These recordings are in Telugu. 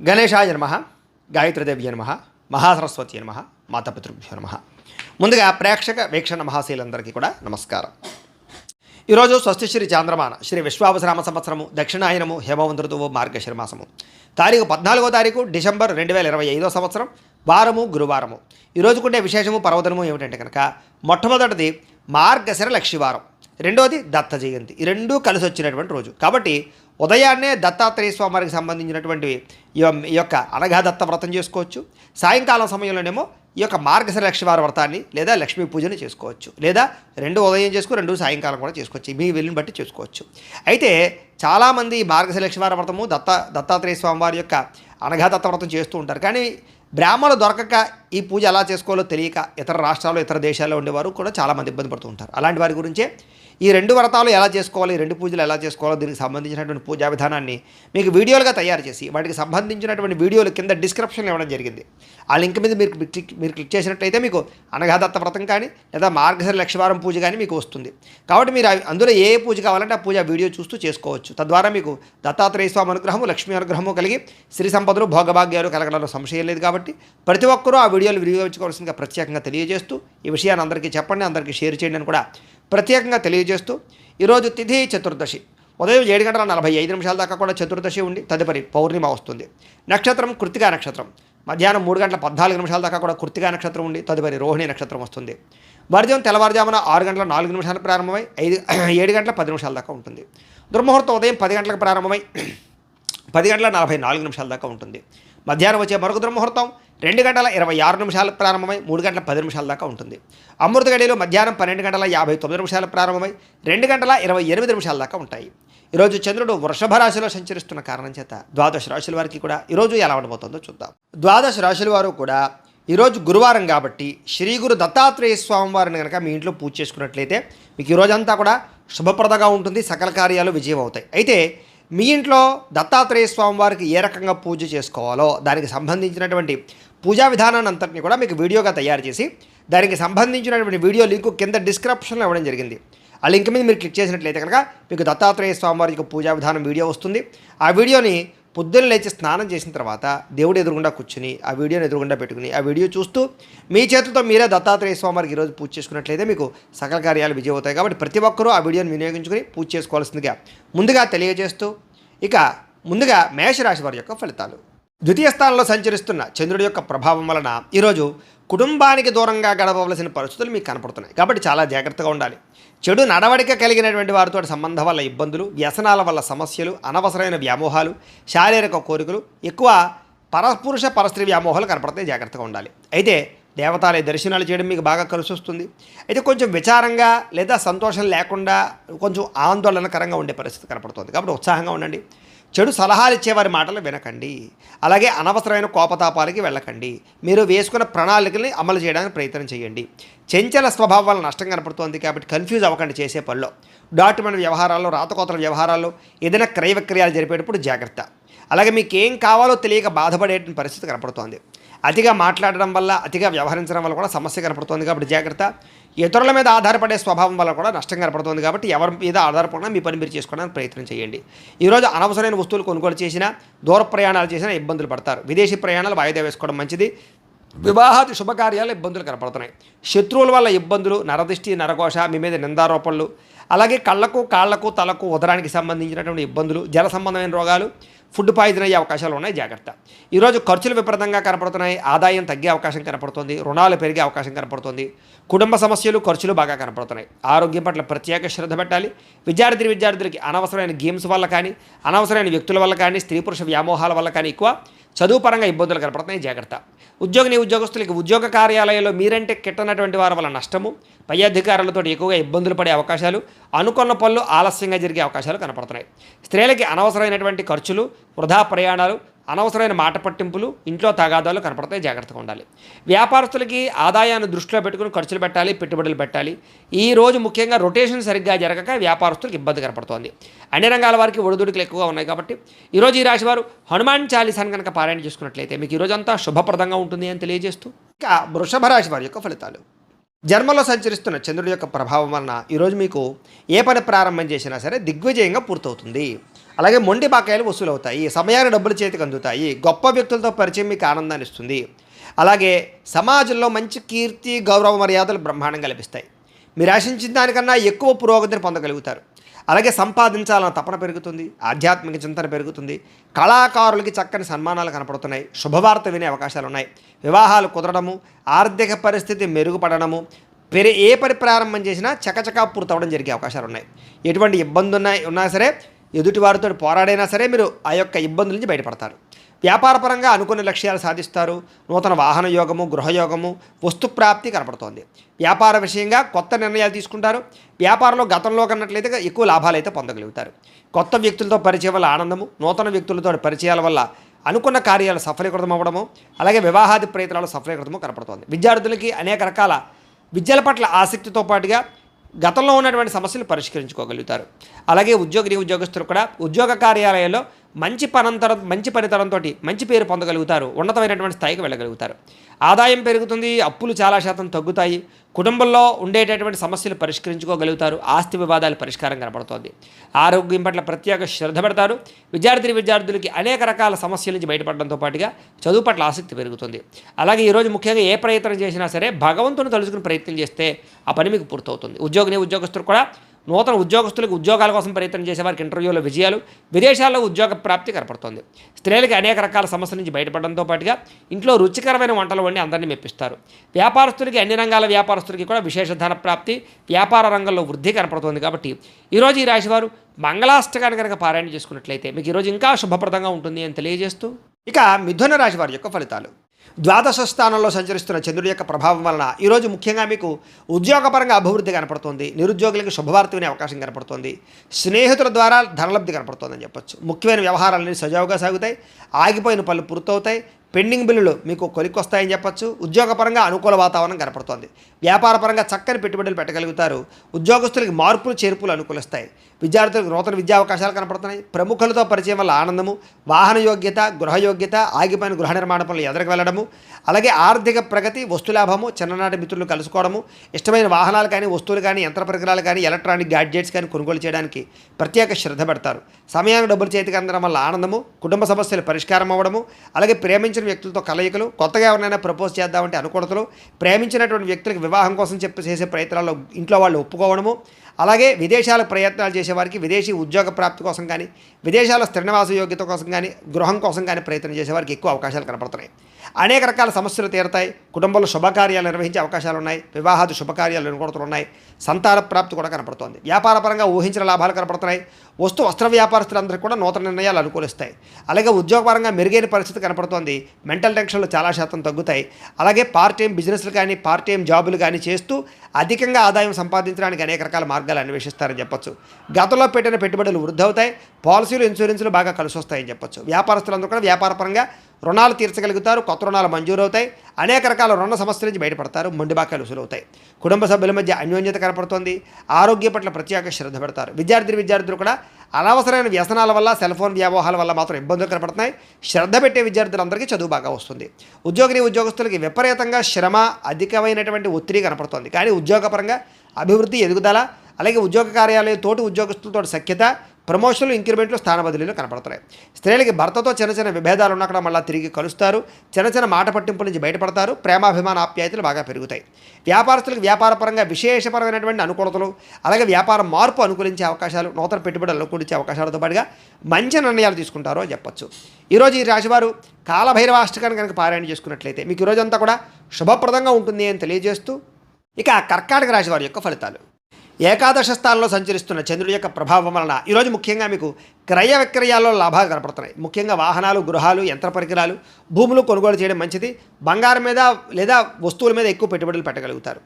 గణేశాయ నమః, గాయత్రీదేవ్య నమః, మహాసరస్వతి నమః, మాతాపితృభ్యో నమః. ముందుగా ప్రేక్షక వీక్షణ మహాశీలందరికీ కూడా నమస్కారం. ఈరోజు స్వస్తిశ్రీ చాంద్రమాన శ్రీ విశ్వావసరామ సంవత్సరము దక్షిణాయనము హేమవంత ఋతువు మార్గశిర మాసము తారీఖు 14 డిసెంబర్ 2025 సంవత్సరం వారము గురువారము. ఈరోజుకుండే విశేషము పర్వదనము ఏమిటంటే కనుక మొట్టమొదటిది మార్గశిర లక్షివారం, రెండోది దత్త జయంతి. ఈ రెండూ కలిసి వచ్చినటువంటి రోజు కాబట్టి ఉదయాన్నే దత్తాత్రేయ స్వామివారికి సంబంధించినటువంటి ఈ యొక్క అనఘా దత్త వ్రతం చేసుకోవచ్చు. సాయంకాలం సమయంలోనేమో ఈ యొక్క మార్గశిర లక్షివార వ్రతాన్ని లేదా లక్ష్మీ పూజని చేసుకోవచ్చు, లేదా రెండు ఉదయం రెండు సాయంకాలం కూడా చేసుకోవచ్చు, మీ వీలుని బట్టి చేసుకోవచ్చు. అయితే చాలామంది మార్గశిర లక్షివార వ్రతము దత్తాత్రేయ స్వామివారి యొక్క అనఘా దత్త వ్రతం చేస్తూ ఉంటారు. కానీ బ్రాహ్మణులు దొరకక ఈ పూజ ఎలా చేసుకోవాలో తెలియక ఇతర రాష్ట్రాల్లో ఇతర దేశాల్లో ఉండేవారు కూడా చాలామంది ఇబ్బంది పడుతూ ఉంటారు. అలాంటి వారి గురించే ఈ రెండు వ్రతాలు ఎలా చేసుకోవాలి, ఈ రెండు పూజలు ఎలా చేసుకోవాలో దీనికి సంబంధించినటువంటి పూజా విధానాన్ని మీకు వీడియోలుగా తయారు చేసి వాటికి సంబంధించినటువంటి వీడియోలు కింద డిస్క్రిప్షన్లో ఇవ్వడం జరిగింది. ఆ లింక్ మీద మీరు క్లిక్ చేసినట్లయితే మీకు అనఘాదత్త వ్రతం కానీ లేదా మార్గశిర లక్షవారం పూజ కానీ మీకు వస్తుంది. కాబట్టి మీరు అందులో ఏ పూజ కావాలంటే ఆ పూజ వీడియో చూస్తూ చేసుకోవచ్చు. తద్వారా మీకు దత్తాత్రేయ స్వామి అనుగ్రహము, లక్ష్మీ అనుగ్రహము కలిగి సిరి సంపదలు భోగభాగ్యాలు కలగడంలో సంశయం లేదు. కాబట్టి ప్రతి ఒక్కరూ ఆ వీడియోలు వినియోగించుకోవాల్సిందిగా ప్రత్యేకంగా తెలియజేస్తూ ఈ విషయాన్ని అందరికీ చెప్పండి, అందరికీ షేర్ చేయండి అని కూడా ప్రత్యేకంగా తెలియజేస్తూ ఈరోజు తిథి చతుర్దశి, ఉదయం 7:45 దాకా కూడా చతుర్దశి ఉండి తదుపరి పౌర్ణిమ వస్తుంది. నక్షత్రం కృత్తికా నక్షత్రం, మధ్యాహ్నం 3:14 దాకా కూడా కృత్తికా నక్షత్రం ఉండి తదుపరి రోహిణి నక్షత్రం వస్తుంది. వర్జం తెల్లవారుజామున 6:04 ప్రారంభమై 7:10 దాకా ఉంటుంది. దుర్ముహూర్తం ఉదయం 10 గంటలకు ప్రారంభమై 10:44 దాకా ఉంటుంది. మధ్యాహ్నం వచ్చే మరొక దుర్ముహూర్తం 2:26 ప్రారంభమై 3:10 దాకా ఉంటుంది. అమృత గడియలు మధ్యాహ్నం 12:59 ప్రారంభమై 2:28 దాకా ఉంటాయి. ఈరోజు చంద్రుడు వృషభ రాశిలో సంచరిస్తున్న కారణం చేత ద్వాదశ రాశుల వారికి కూడా ఈరోజు ఎలా ఉండబోతుందో చూద్దాం. ద్వాదశ రాశుల వారు కూడా ఈరోజు గురువారం కాబట్టి శ్రీ గురు దత్తాత్రేయ స్వామి వారిని కనుక మీ ఇంట్లో పూజ చేసుకున్నట్లయితే మీకు ఈరోజంతా కూడా శుభప్రదంగా ఉంటుంది, సకల కార్యాలు విజయం అవుతాయి. అయితే మీ ఇంట్లో దత్తాత్రేయ స్వామి వారికి ఏ రకంగా పూజ చేసుకోవాలో దానికి సంబంధించినటువంటి పూజా విధానాన్ని అంతటిని కూడా మీకు వీడియోగా తయారు చేసి దానికి సంబంధించినటువంటి వీడియో లింకు కింద డిస్క్రిప్షన్లో ఇవ్వడం జరిగింది. ఆ లింక్ మీద మీరు క్లిక్ చేసినట్లయితే కనుక మీకు దత్తాత్రేయ స్వామి వారికి పూజా విధానం వీడియో వస్తుంది. ఆ వీడియోని పొద్దున్న లేచి స్నానం చేసిన తర్వాత దేవుడు ఎదురుగుండా కూర్చుని ఆ వీడియోని ఎదురుగుండా పెట్టుకుని ఆ వీడియో చూస్తూ మీ చేతులతో మీరే దత్తాత్రేయ స్వామి వారికి ఈరోజు పూజ చేసుకున్నట్లయితే మీకు సకల కార్యాలు విజయం అవుతాయి. కాబట్టి ప్రతి ఒక్కరూ ఆ వీడియోని వినియోగించుకుని పూజ చేసుకోవాల్సిందిగా ముందుగా తెలియజేస్తూ ఇక ముందుగా మేషరాశి వారి యొక్క ఫలితాలు. ద్వితీయ స్థానంలో సంచరిస్తున్న చంద్రుడి యొక్క ప్రభావం వలన ఈరోజు కుటుంబానికి దూరంగా గడపవలసిన పరిస్థితులు మీకు కనపడుతున్నాయి. కాబట్టి చాలా జాగ్రత్తగా ఉండాలి. చెడు నడవడిక కలిగినటువంటి వారితో సంబంధం వల్ల ఇబ్బందులు, వ్యసనాల వల్ల సమస్యలు, అనవసరమైన వ్యామోహాలు, శారీరక కోరికలు, ఎక్కువ పరపురుష పరస్త్రీ వ్యామోహాలు కనపడతాయి. జాగ్రత్తగా ఉండాలి. అయితే దేవతాలయ దర్శనాలు చేయడం మీకు బాగా కలిసి వస్తుంది. అయితే కొంచెం విచారంగా లేదా సంతోషం లేకుండా కొంచెం ఆందోళనకరంగా ఉండే పరిస్థితి కనపడుతుంది. కాబట్టి ఉత్సాహంగా ఉండండి. చెడు సలహాలు ఇచ్చేవారి మాటలు వినకండి. అలాగే అనవసరమైన కోపతాపాలకి వెళ్ళకండి. మీరు వేసుకున్న ప్రణాళికల్ని అమలు చేయడానికి ప్రయత్నం చేయండి. చెంచల స్వభావం వల్ల నష్టం కనపడుతోంది. కాబట్టి కన్ఫ్యూజ్ అవ్వకండి చేసే పనిలో. డాక్యుమెంట్ వ్యవహారాల్లో, రాతకోతల వ్యవహారాల్లో, ఏదైనా క్రయ విక్రయాలు జరిపేటప్పుడు జాగ్రత్త. అలాగే మీకు ఏం కావాలో తెలియక బాధపడే పరిస్థితి కనపడుతోంది. అతిగా మాట్లాడడం వల్ల, అతిగా వ్యవహరించడం వల్ల కూడా సమస్య కనపడుతోంది. కాబట్టి జాగ్రత్త. ఇతరుల మీద ఆధారపడే స్వభావం వల్ల కూడా నష్టం కనపడుతుంది. కాబట్టి ఎవరి మీద ఆధారపడినా మీ పని మీరు చేసుకోవడానికి ప్రయత్నం చేయండి. ఈరోజు అనవసరమైన వస్తువులు కొనుగోలు చేసినా, దూర ప్రయాణాలు చేసినా ఇబ్బందులు పడతారు. విదేశీ ప్రయాణాలు వాయిదా వేసుకోవడం మంచిది. వివాహాది శుభకార్యాలు ఇబ్బందులు కనపడుతున్నాయి. శత్రువుల వల్ల ఇబ్బందులు, నరదిష్టి, నరఘోష, మీ మీద నిందారోపణలు, అలాగే కళ్ళకు, కాళ్లకు, తలకు, ఉదరానికి సంబంధించినటువంటి ఇబ్బందులు, జల సంబంధమైన రోగాలు, ఫుడ్ పాయిజన్ అయ్యే అవకాశాలు ఉన్నాయి. జాగ్రత్త. ఈరోజు ఖర్చులు విపరీతంగా కనపడుతున్నాయి. ఆదాయం తగ్గే అవకాశం కనపడుతుంది. రుణాలు పెరిగే అవకాశం కనపడుతుంది. కుటుంబ సమస్యలు, ఖర్చులు బాగా కనపడుతున్నాయి. ఆరోగ్యం పట్ల ప్రత్యేక శ్రద్ధ పెట్టాలి. విద్యార్థులకి అనవసరమైన గేమ్స్ వల్ల కానీ, అనవసరమైన వ్యక్తుల వల్ల కానీ, స్త్రీ పురుష వ్యామోహాల వల్ల కానీ ఎక్కువ చదువు పరంగా ఇబ్బందులు కనపడుతున్నాయి. జాగ్రత్త. ఉద్యోగస్తులకి ఉద్యోగ కార్యాలయంలో మీరంటే కిట్టనటువంటి వారి వల్ల నష్టము, పై అధికారులతో ఎక్కువగా ఇబ్బందులు పడే అవకాశాలు, అనుకున్న పనులు ఆలస్యంగా జరిగే అవకాశాలు కనపడుతున్నాయి. స్త్రీలకి అనవసరమైనటువంటి ఖర్చులు, వృధా ప్రయాణాలు, అనవసరమైన మాట పట్టింపులు, ఇంట్లో తగాదాలు కనపడతాయి. జాగ్రత్తగా ఉండాలి. వ్యాపారస్తులకి ఆదాయాన్ని దృష్టిలో పెట్టుకుని ఖర్చులు పెట్టాలి, పెట్టుబడులు పెట్టాలి. ఈ రోజు ముఖ్యంగా రొటేషన్ సరిగ్గా జరగక వ్యాపారస్తులకు ఇబ్బంది కనపడుతోంది. అన్ని రంగాల వారికి ఒడిదుడుకులు ఎక్కువగా ఉన్నాయి. కాబట్టి ఈరోజు ఈ రాశి వారు హనుమాన్ చాలీసాను కనుక పారాయణ చేసుకున్నట్లయితే మీకు ఈరోజంతా శుభప్రదంగా ఉంటుంది అని తెలియజేస్తూ ఇక వృషభ రాశి వారి యొక్క ఫలితాలు. జన్మలో సంచరిస్తున్న చంద్రుడి యొక్క ప్రభావం వలన ఈరోజు మీకు ఏ పని ప్రారంభం చేసినా సరే దిగ్విజయంగా పూర్తవుతుంది. అలాగే మొండి బకాయిలు వసూలు అవుతాయి, సమయానికి డబ్బులు చేతికి అందుతాయి, గొప్ప వ్యక్తులతో పరిచయం మీకు ఆనందాన్ని ఇస్తుంది. అలాగే సమాజంలో మంచి కీర్తి గౌరవ మర్యాదలు బ్రహ్మాండంగా లభిస్తాయి. మీరు ఆశించిన దానికన్నా ఎక్కువ పురోగతిని పొందగలుగుతారు. అలాగే సంపాదించాలన్న తపన పెరుగుతుంది, ఆధ్యాత్మిక చింతన పెరుగుతుంది, కళాకారులకి చక్కని సన్మానాలు కనపడుతున్నాయి, శుభవార్త వినే అవకాశాలు ఉన్నాయి, వివాహాలు కుదరడము, ఆర్థిక పరిస్థితి మెరుగుపడడము, ఏ పని ప్రారంభం చేసినా చకచకా పూర్తవడం జరిగే అవకాశాలు ఉన్నాయి. ఎటువంటి ఇబ్బంది ఉన్నా సరే ఎదుటివారితో పోరాడైనా సరే మీరు ఆ యొక్క ఇబ్బందుల నుంచి బయటపడతారు. వ్యాపారపరంగా అనుకున్న లక్ష్యాలు సాధిస్తారు. నూతన వాహన యోగము, గృహయోగము, వస్తుప్రాప్తి కనపడుతోంది. వ్యాపార విషయంగా కొత్త నిర్ణయాలు తీసుకుంటారు. వ్యాపారంలో గతంలో కన్నట్లయితే ఎక్కువ లాభాలు అయితే పొందగలుగుతారు. కొత్త వ్యక్తులతో పరిచయం వల్ల ఆనందము, నూతన వ్యక్తులతో పరిచయాల వల్ల అనుకున్న కార్యాలు సఫలీకృతం అవ్వడము, అలాగే వివాహాది ప్రయత్నాలు సఫలీకృతము కనపడుతోంది. విద్యార్థులకి అనేక రకాల విద్యల పట్ల ఆసక్తితో పాటుగా గతంలో ఉన్నటువంటి సమస్యలు పరిష్కరించుకోగలుగుతారు. అలాగే ఉద్యోగస్తులు కూడా ఉద్యోగ కార్యాలయాల్లో మంచి పనితనంతో మంచి పేరు పొందగలుగుతారు. ఉన్నతమైనటువంటి స్థాయికి వెళ్ళగలుగుతారు. ఆదాయం పెరుగుతుంది, అప్పులు చాలా శాతం తగ్గుతాయి. కుటుంబంలో ఉండేటటువంటి సమస్యలు పరిష్కరించుకోగలుగుతారు. ఆస్తి వివాదాల పరిష్కారం కనపడుతోంది. ఆరోగ్యం పట్ల ప్రత్యేక శ్రద్ధ పెడతారు. విద్యార్థులకి అనేక రకాల సమస్యల నుంచి బయటపడడంతో పాటుగా చదువు పట్ల ఆసక్తి పెరుగుతుంది. అలాగే ఈరోజు ముఖ్యంగా ఏ ప్రయత్నం చేసినా సరే భగవంతుని తలుచుకుని ప్రయత్నం చేస్తే ఆ పని మీకు పూర్తవుతుంది. ఉద్యోగస్తులు కూడా నూతన ఉద్యోగస్తులకు ఉద్యోగాల కోసం ప్రయత్నం చేసేవారికి ఇంటర్వ్యూలో విజయాలు, విదేశాల్లో ఉద్యోగ ప్రాప్తి కనపడుతోంది. స్త్రీలకి అనేక రకాల సమస్యల నుంచి బయటపడడంతో పాటుగా ఇంట్లో రుచికరమైన వంటలు వండి అందరినీ మెప్పిస్తారు. వ్యాపారస్తులకి అన్ని రంగాల వ్యాపారస్తులకి కూడా విశేష ధన ప్రాప్తి, వ్యాపార రంగంలో వృద్ధి కనపడుతోంది. కాబట్టి ఈరోజు ఈ రాశివారు మంగళాష్టకాన్ని కనుక పారాయణ చేసుకున్నట్లయితే మీకు ఈరోజు ఇంకా శుభప్రదంగా ఉంటుంది అని తెలియజేస్తూ, ఇక మిథున రాశి వారి యొక్క ఫలితాలు. ద్వాదశ స్థానంలో సంచరిస్తున్న చంద్రుడి యొక్క ప్రభావం వలన ఈరోజు ముఖ్యంగా మీకు ఉద్యోగపరంగా అభివృద్ధి కనపడుతుంది. నిరుద్యోగులకు శుభవార్త వినే అవకాశం కనపడుతుంది. స్నేహితుల ద్వారా ధనలబ్ధి కనపడుతుందని చెప్పొచ్చు. ముఖ్యమైన వ్యవహారాలన్నీ సజావుగా సాగుతాయి. ఆగిపోయిన పనులు పూర్తవుతాయి. పెండింగ్ బిల్లులు మీకు కొలిక్కొస్తాయని చెప్పొచ్చు. ఉద్యోగపరంగా అనుకూల వాతావరణం కనపడుతోంది. వ్యాపారపరంగా చక్కని పెట్టుబడులు పెట్టగలుగుతారు. ఉద్యోగస్తులకి మార్పులు చేర్పులు అనుకూలిస్తాయి. విద్యార్థులకు నూతన విద్యా అవకాశాలు కనపడుతున్నాయి. ప్రముఖులతో పరిచయం వల్ల ఆనందము, వాహన యోగ్యత, గృహయోగ్యత, ఆగిపోయిన గృహ నిర్మాణ పనులు ఎదురుకు వెళ్ళడము, అలాగే ఆర్థిక ప్రగతి, వస్తులాభము, చిన్ననాటి మిత్రులు కలుసుకోవడము, ఇష్టమైన వాహనాలు కానీ, వస్తువులు కానీ, యంత్ర పరికరాలు కానీ, ఎలక్ట్రానిక్ గ్యాడ్జెట్స్ కానీ కొనుగోలు చేయడానికి ప్రత్యేక శ్రద్ధ పెడతారు. సమయానికి డబ్బులు చేతికి అందడం వల్ల ఆనందము, కుటుంబ సమస్యలు పరిష్కారం అవ్వడము, అలాగే ప్రేమించిన వ్యక్తులతో కలయికలు, కొత్తగా ఎవరినైనా ప్రపోజ్ చేద్దామంటే అనుకూలతలు, ప్రేమించినటువంటి వ్యక్తులకు వివాహం కోసం చేసే ప్రయత్నాల్లో ఇంట్లో వాళ్ళు ఒప్పుకోవడము, అలాగే విదేశాల ప్రయత్నాలు చేసేవారికి విదేశీ ఉద్యోగ ప్రాప్తి కోసం కానీ, విదేశాల స్థిర నివాస యోగ్యత కోసం కానీ, గృహం కోసం కానీ ప్రయత్నం చేసేవారికి ఎక్కువ అవకాశాలు కనపడుతున్నాయి. అనేక రకాల సమస్యలు తీరుతాయి. కుటుంబంలో శుభకార్యాలు నిర్వహించే అవకాశాలు ఉన్నాయి. వివాహాది శుభకార్యాలు అనుకూలతలు ఉన్నాయి. సంతాన ప్రాప్తి కూడా కనపడుతోంది. వ్యాపారపరంగా ఊహించిన లాభాలు కనపడుతున్నాయి. వస్త్ర వ్యాపారస్తులందరికీ కూడా నూతన నిర్ణయాలు అనుకూలిస్తాయి. అలాగే ఉద్యోగపరంగా మెరుగైన పరిస్థితి కనపడుతోంది. మెంటల్ టెన్షన్లు చాలా శాతం తగ్గుతాయి. అలాగే పార్ట్ టైం బిజినెస్లు కానీ, పార్ట్ టైం జాబులు కానీ చేస్తూ అధికంగా ఆదాయం సంపాదించడానికి అనేక రకాల మార్గాలు అన్వేషిస్తారని చెప్పొచ్చు. గతంలో పెట్టిన పెట్టుబడులు వృద్ధి అవుతాయి. పాలసీలు, ఇన్సూరెన్సులు బాగా కలిసి వస్తాయని చెప్పొచ్చు. వ్యాపారస్తులందరూ కూడా వ్యాపారపరంగా రుణాలు తీర్చగలుగుతారు. కొత్త రుణాలు మంజూరవుతాయి. అనేక రకాల రుణ సమస్యల నుంచి బయటపడతారు. మొండి బాకాలు వసూలవుతాయి. కుటుంబ సభ్యుల మధ్య అన్యోన్యత కనపడుతోంది. ఆరోగ్య పట్ల ప్రత్యేక శ్రద్ధ పెడతారు. విద్యార్థులు కూడా అనవసరమైన వ్యసనాల వల్ల, సెల్ ఫోన్ వ్యామోహాల వల్ల మాత్రం ఇబ్బందులు కనపడుతున్నాయి. శ్రద్ధ పెట్టే విద్యార్థులందరికీ చదువు బాగా వస్తుంది. ఉద్యోగస్తులకి విపరీతంగా శ్రమ, అధికమైనటువంటి ఒత్తిడి కనపడుతోంది. కానీ ఉద్యోగపరంగా అభివృద్ధి, ఎదుగుదల, అలాగే ఉద్యోగ కార్యాలయం తోటి ఉద్యోగస్తులతో సఖ్యత, ప్రమోషన్లు, ఇంక్రిమెంట్లు, స్థాన బదిలీలు కనపడుతున్నాయి. స్త్రీలకి భర్తతో చిన్న విభేదాలు ఉన్నక్కడ మళ్ళీ తిరిగి కలుస్తారు. చిన్న మాట పట్టింపుల నుంచి బయటపడతారు. ప్రేమాభిమాన ఆప్యాయతలు బాగా పెరుగుతాయి. వ్యాపారస్తులకు వ్యాపారపరంగా విశేషపరమైనటువంటి అనుకూలతలు, అలాగే వ్యాపార మార్పు అనుకూలించే అవకాశాలు, నూతన పెట్టుబడులు అనుకూలించే అవకాశాలతో పాటుగా మంచి నిర్ణయాలు తీసుకుంటారో అని చెప్పొచ్చు. ఈరోజు ఈ రాశివారు కాలభైరవాష్టకాన్ని కనుక పారాయణ చేసుకున్నట్లయితే మీకు ఈరోజంతా కూడా శుభప్రదంగా ఉంటుంది అని తెలియజేస్తూ, ఇక కర్కాటక రాశి వారి యొక్క ఫలితాలు. ఏకాదశ స్థానంలో సంచరిస్తున్న చంద్రుడి యొక్క ప్రభావం వలన ఈరోజు ముఖ్యంగా మీకు క్రయ విక్రయాల్లో లాభాలు కనపడుతున్నాయి. ముఖ్యంగా వాహనాలు, గృహాలు, యంత్ర పరికరాలు, భూములు కొనుగోలు చేయడం మంచిది. బంగారం మీద లేదా వస్తువుల మీద ఎక్కువ పెట్టుబడులు పెట్టగలుగుతారు.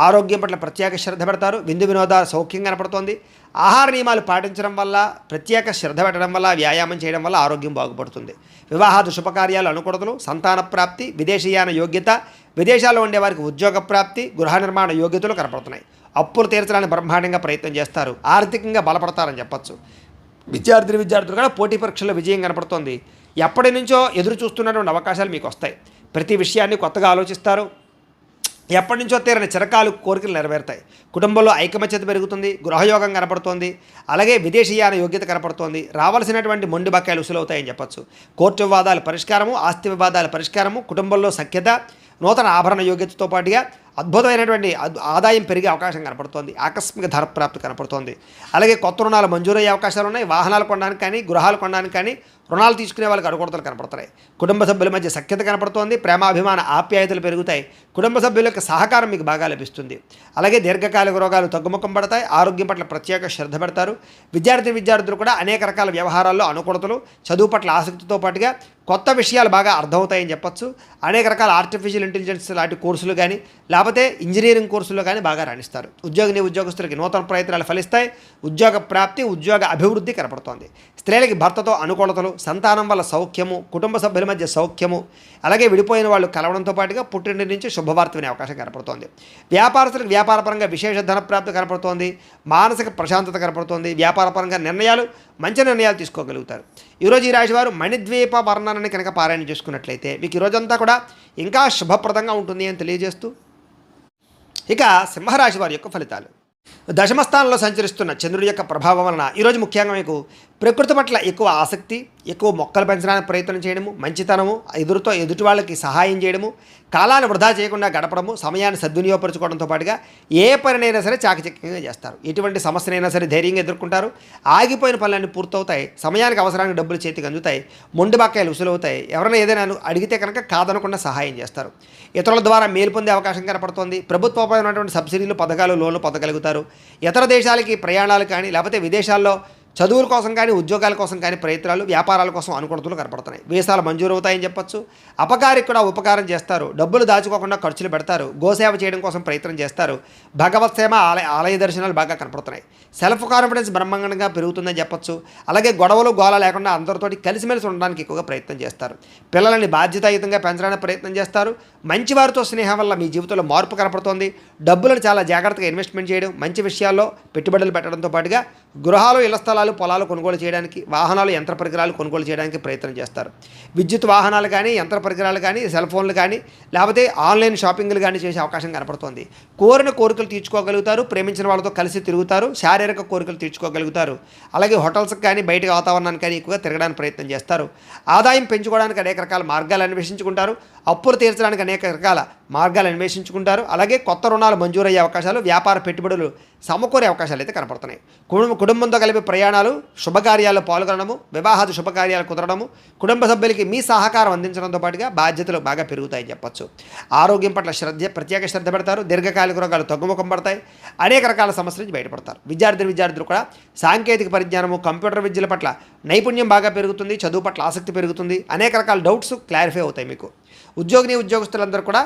ఆరోగ్యం పట్ల ప్రత్యేక శ్రద్ధ పెడతారు. విందు వినోదాలు సౌఖ్యం కనపడుతోంది. ఆహార నియమాలు పాటించడం వల్ల, ప్రత్యేక శ్రద్ధ పెట్టడం వల్ల, వ్యాయామం చేయడం వల్ల ఆరోగ్యం బాగుపడుతుంది. వివాహాది శుభకార్యాలు అనుకూలతలు, సంతాన ప్రాప్తి, విదేశీయాన యోగ్యత, విదేశాల్లో ఉండేవారికి ఉద్యోగ ప్రాప్తి, గృహ నిర్మాణ యోగ్యతలు కనపడుతున్నాయి. అప్పులు తీర్చడానికి బ్రహ్మాండంగా ప్రయత్నం చేస్తారు. ఆర్థికంగా బలపడతారని చెప్పొచ్చు. విద్యార్థులు కూడా పోటీ పరీక్షల్లో విజయం కనపడుతోంది. ఎప్పటి నుంచో ఎదురు చూస్తున్నటువంటి అవకాశాలు మీకు వస్తాయి. ప్రతి విషయాన్ని కొత్తగా ఆలోచిస్తారు. ఎప్పటి నుంచో తీరని చిరకాలు కోరికలు నెరవేరుతాయి. కుటుంబంలో ఐకమత్యత పెరుగుతుంది, గృహయోగం కనపడుతోంది, అలాగే విదేశీయాన యోగ్యత కనపడుతోంది. రావాల్సినటువంటి మొండి బకాయిలు ఉసులవుతాయని చెప్పొచ్చు. కోర్టు వివాదాల పరిష్కారము, ఆస్తి వివాదాల పరిష్కారము, కుటుంబంలో సఖ్యత, నూతన ఆభరణ యోగ్యతతో పాటుగా అద్భుతమైనటువంటి ఆదాయం పెరిగే అవకాశం కనపడుతోంది. ఆకస్మిక ధనప్రాప్తి కనపడుతోంది. అలాగే కొత్త రుణాలు మంజూరయ్యే అవకాశాలు ఉన్నాయి. వాహనాలు కొనడానికి కానీ, గృహాలు కొనడానికి కానీ, రుణాలు తీసుకునే వాళ్ళకి అడుగుడతలు కనపడుతున్నాయి. కుటుంబ సభ్యుల మధ్య సఖ్యత కనపడుతోంది. ప్రేమాభిమాన ఆప్యాయతలు పెరుగుతాయి. కుటుంబ సభ్యుల యొక్క సహకారం మీకు బాగా లభిస్తుంది. అలాగే దీర్ఘకాలిక రోగాలు తగ్గుముఖం పడతాయి. ఆరోగ్యం పట్ల ప్రత్యేక శ్రద్ధ పెడతారు. విద్యార్థులు కూడా అనేక రకాల వ్యవహారాల్లో అనుకూలతలు, చదువు పట్ల ఆసక్తితో పాటుగా కొత్త విషయాలు బాగా అర్థమవుతాయని చెప్పొచ్చు. అనేక రకాల ఆర్టిఫిషియల్ ఇంటెలిజెన్స్ లాంటి కోర్సులు కానీ, లేకపోతే ఇంజనీరింగ్ కోర్సుల్లో కానీ బాగా రాణిస్తారు. ఉద్యోగస్తులకి నూతన ప్రయత్నాలు ఫలిస్తాయి. ఉద్యోగ ప్రాప్తి, ఉద్యోగ అభివృద్ధి కనపడుతోంది. స్త్రీలకి భర్తతో అనుకూలతలు, సంతానం వల్ల సౌఖ్యము, కుటుంబ సభ్యుల మధ్య సౌఖ్యము, అలాగే విడిపోయిన వాళ్ళు కలవడంతో పాటుగా పుట్టింటి నుంచి శుభవార్త వినే అవకాశం కనపడుతోంది. వ్యాపారస్తులకు వ్యాపారపరంగా విశేష ధనప్రాప్తి కనపడుతోంది. మానసిక ప్రశాంతత కనపడుతోంది. వ్యాపారపరంగా మంచి నిర్ణయాలు తీసుకోగలుగుతారు. ఈరోజు ఈ రాశివారు మణిద్వీప వర్ణనని కనుక పారాయణ చేసుకున్నట్లయితే మీకు ఈరోజంతా కూడా ఇంకా శుభప్రదంగా ఉంటుంది అని తెలియజేస్తూ, ఇక సింహరాశి వారి యొక్క ఫలితాలు. దశమ స్థానంలో సంచరిస్తున్న చంద్రుడి యొక్క ప్రభావం వలన ఈరోజు ముఖ్యంగా మీకు ప్రకృతి పట్ల ఎక్కువ ఆసక్తి, ఎక్కువ మొక్కలు పెంచడానికి ప్రయత్నం చేయడము, మంచితనము, ఎదుటి వాళ్ళకి సహాయం చేయడము, కాలాన్ని వృధా చేయకుండా గడపడము, సమయాన్ని సద్వినియోగపరచుకోవడంతో పాటుగా ఏ పనినైనా సరే చాకచక్యంగా చేస్తారు. ఎటువంటి సమస్యనైనా సరే ధైర్యంగా ఎదుర్కొంటారు. ఆగిపోయిన పనులన్నీ పూర్తవుతాయి. సమయానికి అవసరానికి డబ్బులు చేతికి అందుతాయి. మొండి బకాయిలు ఉసులవుతాయి. ఎవరైనా ఏదైనా అడిగితే కనుక కాదనకుండా సహాయం చేస్తారు. ఇతరుల ద్వారా మేలు పొందే అవకాశం కనపడుతోంది. ప్రభుత్వమైనటువంటి సబ్సిడీలు, పథకాలు, లోన్లు పొందగలుగుతారు. ఇతర దేశాలకి ప్రయాణాలు కానీ, లేకపోతే విదేశాల్లో చదువుల కోసం కానీ, ఉద్యోగాల కోసం కానీ ప్రయత్నాలు, వ్యాపారాల కోసం అనుకూలతలు కనపడుతున్నాయి. వీసాలు మంజూరు అవుతాయని చెప్పొచ్చు. అపకారికి కూడా ఉపకారం చేస్తారు. డబ్బులు దాచుకోకుండా ఖర్చులు పెడతారు. గోసేవ చేయడం కోసం ప్రయత్నం చేస్తారు. భగవత్ సేవ, ఆలయ దర్శనాలు బాగా కనపడుతున్నాయి. సెల్ఫ్ కాన్ఫిడెన్స్ బ్రహ్మాండంగా పెరుగుతుందని చెప్పొచ్చు. అలాగే గొడవలు, గోల లేకుండా అందరితోటి కలిసిమెలిసి ఉండడానికి ఎక్కువగా ప్రయత్నం చేస్తారు. పిల్లల్ని బాధ్యతాయుతంగా పెంచడానికి ప్రయత్నం చేస్తారు. మంచివారితో స్నేహం వల్ల మీ జీవితంలో మార్పు కనపడుతోంది. డబ్బులను చాలా జాగ్రత్తగా ఇన్వెస్ట్మెంట్ చేయడం, మంచి విషయాల్లో పెట్టుబడులు పెట్టడంతో పాటుగా గృహాలు, ఇళ్ల స్థలాలు, పొలాలు కొనుగోలు చేయడానికి, వాహనాలు, యంత్ర పరికరాలు కొనుగోలు చేయడానికి ప్రయత్నం చేస్తారు. విద్యుత్ వాహనాలు కానీ, యంత్ర పరికరాలు కానీ, సెల్ ఫోన్లు కానీ, లేకపోతే ఆన్లైన్ షాపింగ్లు కానీ చేసే అవకాశం కనపడుతోంది. కోరిన కోరికలు తీర్చుకోగలుగుతారు. ప్రేమించిన వాళ్ళతో కలిసి తిరుగుతారు. శారీరక కోరికలు తీర్చుకోగలుగుతారు. అలాగే హోటల్స్కి కానీ, బయట వాతావరణానికి కానీ ఎక్కువగా తిరగడానికి ప్రయత్నం చేస్తారు. ఆదాయం పెంచుకోవడానికి అనేక రకాల మార్గాలు అన్వేషించుకుంటారు. అప్పులు తీర్చడానికి అనేక రకాల మార్గాలు అన్వేషించుకుంటారు. అలాగే కొత్త రుణాలు మంజూరయ్యే అవకాశాలు, వ్యాపార పెట్టుబడులు సమకూరే అవకాశాలు అయితే కనపడుతున్నాయి. కుటుంబంతో కలిపి ప్రయాణాలు, శుభకార్యాల్లో పాల్గొనడము, వివాహాది శుభకార్యాలు కుదరడము, కుటుంబ సభ్యులకి మీ సహకారం అందించడంతో పాటుగా బాధ్యతలు బాగా పెరుగుతాయని చెప్పొచ్చు. ఆరోగ్యం పట్ల ప్రత్యేక శ్రద్ధ పెడతారు. దీర్ఘకాలిక రోగాలు తగ్గుముఖం పడతాయి. అనేక రకాల సమస్యల నుంచి బయటపడతారు. విద్యార్థులు కూడా సాంకేతిక పరిజ్ఞానము, కంప్యూటర్ విద్యల పట్ల నైపుణ్యం బాగా పెరుగుతుంది. చదువు పట్ల ఆసక్తి పెరుగుతుంది. అనేక రకాల డౌట్స్ క్లారిఫై అవుతాయి మీకు. ఉద్యోగస్తులందరూ కూడా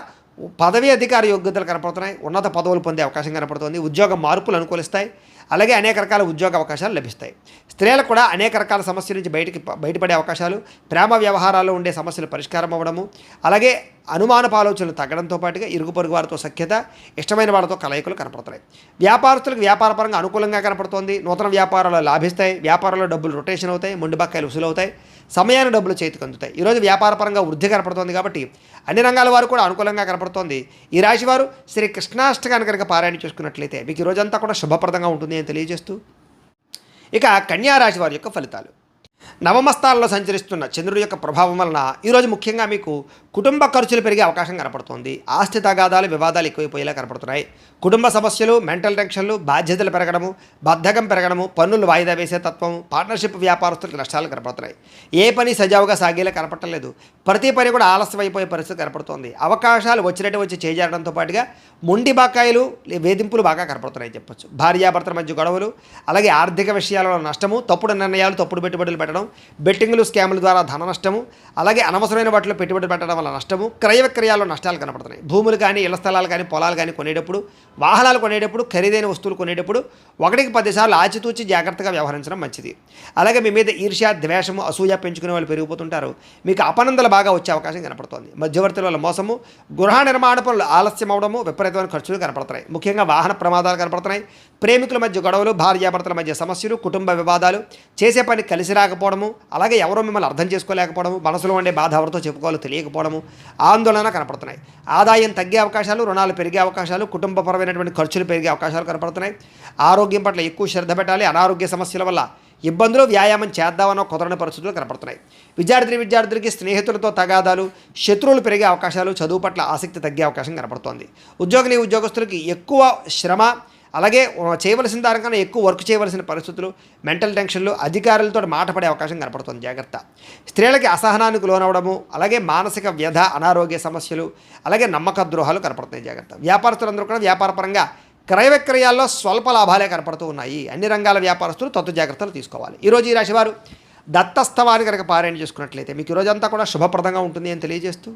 పదవీ అధికార యోగ్యతలు కనపడుతున్నాయి. ఉన్నత పదవులు పొందే అవకాశం కనపడుతుంది. ఉద్యోగ మార్పులు అనుకూలిస్తాయి. అలాగే అనేక రకాల ఉద్యోగ అవకాశాలు లభిస్తాయి. స్త్రీలకు కూడా అనేక రకాల సమస్యల నుంచి బయటపడే అవకాశాలు, ప్రేమ వ్యవహారాల్లో ఉండే సమస్యలు పరిష్కారం అవ్వడము, అలాగే అనుమానపు ఆలోచనలు తగ్గడంతో పాటుగా ఇరుగు పొరుగు వారితో సఖ్యత, ఇష్టమైన వారితో కలయికలు కనపడుతున్నాయి. వ్యాపారస్తులకు వ్యాపారపరంగా అనుకూలంగా కనపడుతోంది. నూతన వ్యాపారాలు లాభిస్తాయి. వ్యాపారంలో డబ్బులు రొటేషన్ అవుతాయి. మొండి బకాయిలు వసూలవుతాయి. సమయాన్ని డబ్బులు చేతికి అందుతాయి. ఈరోజు వ్యాపారపరంగా వృద్ధి కనపడుతోంది కాబట్టి అన్ని రంగాల వారు కూడా అనుకూలంగా కనపడుతోంది. ఈ రాశివారు శ్రీ కృష్ణాష్టకాన్ని కనుక పారాయణ చేసుకున్నట్లయితే మీకు ఈ రోజంతా కూడా శుభప్రదంగా ఉంటుంది అని తెలియజేస్తూ, ఇక కన్యా రాశి వారి యొక్క ఫలితాలు. నవమ స్థానంలో సంచరిస్తున్న చంద్రుడి యొక్క ప్రభావం వలన ఈరోజు ముఖ్యంగా మీకు కుటుంబ ఖర్చులు పెరిగే అవకాశం కనపడుతోంది. ఆస్తి తగాదాలు, వివాదాలు ఎక్కువైపోయేలా కనపడుతున్నాయి. కుటుంబ సమస్యలు, మెంటల్ టెన్షన్లు, బాధ్యతలు పెరగడము, బద్ధకం పెరగడము, పన్నులు వాయిదా వేసే తత్వం, పార్ట్నర్షిప్ వ్యాపారస్తులకు నష్టాలు కనపడుతున్నాయి. ఏ పని సజావుగా సాగేలా కనపడలేదు. ప్రతి పని కూడా ఆలస్యం అయిపోయే పరిస్థితి కనపడుతోంది. అవకాశాలు వచ్చినట్టు వచ్చి చేజారడంతో పాటుగా మొండి బకాయిలు, వేధింపులు బాగా కనపడుతున్నాయని చెప్పొచ్చు. భార్యాభర్తల మధ్య గొడవలు, అలాగే ఆర్థిక విషయాలలో నష్టము, తప్పుడు నిర్ణయాలు, తప్పుడు పెట్టుబడులు పెట్టడం, బెట్టింగ్లు, స్కాముల ద్వారా ధన నష్టము, అలాగే అనవసరమైన వాటిలో పెట్టుబడి పెట్టడం వల్ల నష్టము, క్రయ విక్రయాల్లో నష్టాలు కనపడుతున్నాయి. భూములు కానీ, ఇళ్ల స్థలాలు కానీ, పొలాలు కానీ కొనేటప్పుడు, వాహనాలు కొనేటప్పుడు, ఖరీదైన వస్తువులు కొనేటప్పుడు 1కి 10 సార్లు ఆచితూచి జాగ్రత్తగా వ్యవహరించడం మంచిది. అలాగే మీ మీద ఈర్ష్య, ద్వేషము, అసూయ పెంచుకునే వాళ్ళు పెరిగిపోతుంటారు. మీకు అపనందలు బాగా వచ్చే అవకాశం కనపడుతోంది. మధ్యవర్తుల వల్ల మోసము, గృహ నిర్మాణ పనులు ఆలస్యం అవడము, విపరీతమైన ఖర్చులు కనపడుతున్నాయి. ముఖ్యంగా వాహన ప్రమాదాలు కనపడుతున్నాయి. ప్రేమికుల మధ్య గొడవలు, భార్యాభర్తల మధ్య సమస్యలు, కుటుంబ వివాదాలు, చేసే పని కలిసి రాకపోవడం, కలగకపోవడము, అలాగే ఎవరో మిమ్మల్ని అర్థం చేసుకోలేకపోవడము, మనసులో ఉండే బాధ ఎవరితో చెప్పుకోవాలో తెలియకపోవడము, ఆందోళన కనపడుతున్నాయి. ఆదాయం తగ్గే అవకాశాలు, రుణాలు పెరిగే అవకాశాలు, కుటుంబపరమైనటువంటి ఖర్చులు పెరిగే అవకాశాలు కనపడుతున్నాయి. ఆరోగ్యం పట్ల ఎక్కువ శ్రద్ధ పెట్టాలి. అనారోగ్య సమస్యల వల్ల ఇబ్బందులు, వ్యాయామం చేద్దామన్న కుదరని పరిస్థితులు కనపడుతున్నాయి. విద్యార్థులకి స్నేహితులతో తగాదాలు, శత్రువులు పెరిగే అవకాశాలు, చదువు పట్ల ఆసక్తి తగ్గే అవకాశం కనపడుతోంది. ఉద్యోగస్తులకి ఎక్కువ శ్రమ, అలాగే చేయవలసిన దానికన్నా ఎక్కువ వర్క్ చేయవలసిన పరిస్థితులు, మెంటల్ టెన్షన్లు, అధికారులతో మాట పడే అవకాశం కనపడుతుంది. జాగ్రత్త. స్త్రీలకి అసహనానికి లోనవడము, అలాగే మానసిక వ్యధ, అనారోగ్య సమస్యలు, అలాగే నమ్మక ద్రోహాలు కనపడుతున్నాయి. జాగ్రత్త. వ్యాపారస్తులందరూ కూడా వ్యాపారపరంగా క్రయ విక్రయాల్లో స్వల్ప లాభాలే కనపడుతూ ఉన్నాయి. అన్ని రంగాల వ్యాపారస్తులు తత్వ జాగ్రత్తలు తీసుకోవాలి. ఈరోజు ఈ రాశివారు దత్తస్తవాన్ని కనుక పారాయణ చేసుకున్నట్లయితే మీకు ఈరోజంతా కూడా శుభప్రదంగా ఉంటుంది అని తెలియజేస్తూ,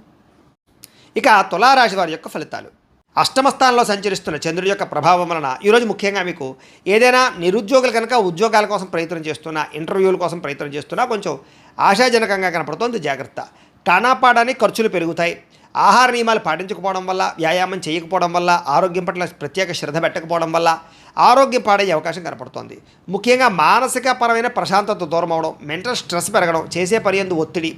ఇక తులారాశి వారి యొక్క ఫలితాలు. అష్టమ స్థానంలో సంచరిస్తున్న చంద్రుడి యొక్క ప్రభావం వలన ఈరోజు ముఖ్యంగా మీకు ఏదైనా నిరుద్యోగులు కనుక ఉద్యోగాల కోసం ప్రయత్నం చేస్తున్నా, ఇంటర్వ్యూల కోసం ప్రయత్నం చేస్తున్నా కొంచెం ఆశాజనకంగా కనపడుతోంది. జాగ్రత్త. కానాపాడానికి ఖర్చులు పెరుగుతాయి. ఆహార నియమాలు పాటించకపోవడం వల్ల, వ్యాయామం చేయకపోవడం వల్ల, ఆరోగ్యం పట్ల ప్రత్యేక శ్రద్ధ పెట్టకపోవడం వల్ల ఆరోగ్యం పాడయ్యే అవకాశం కనపడుతోంది. ముఖ్యంగా మానసిక పరమైన ప్రశాంతత దూరం అవడం, మెంటల్ స్ట్రెస్ పెరగడం, చేసే పని యందు ఒత్తిడి,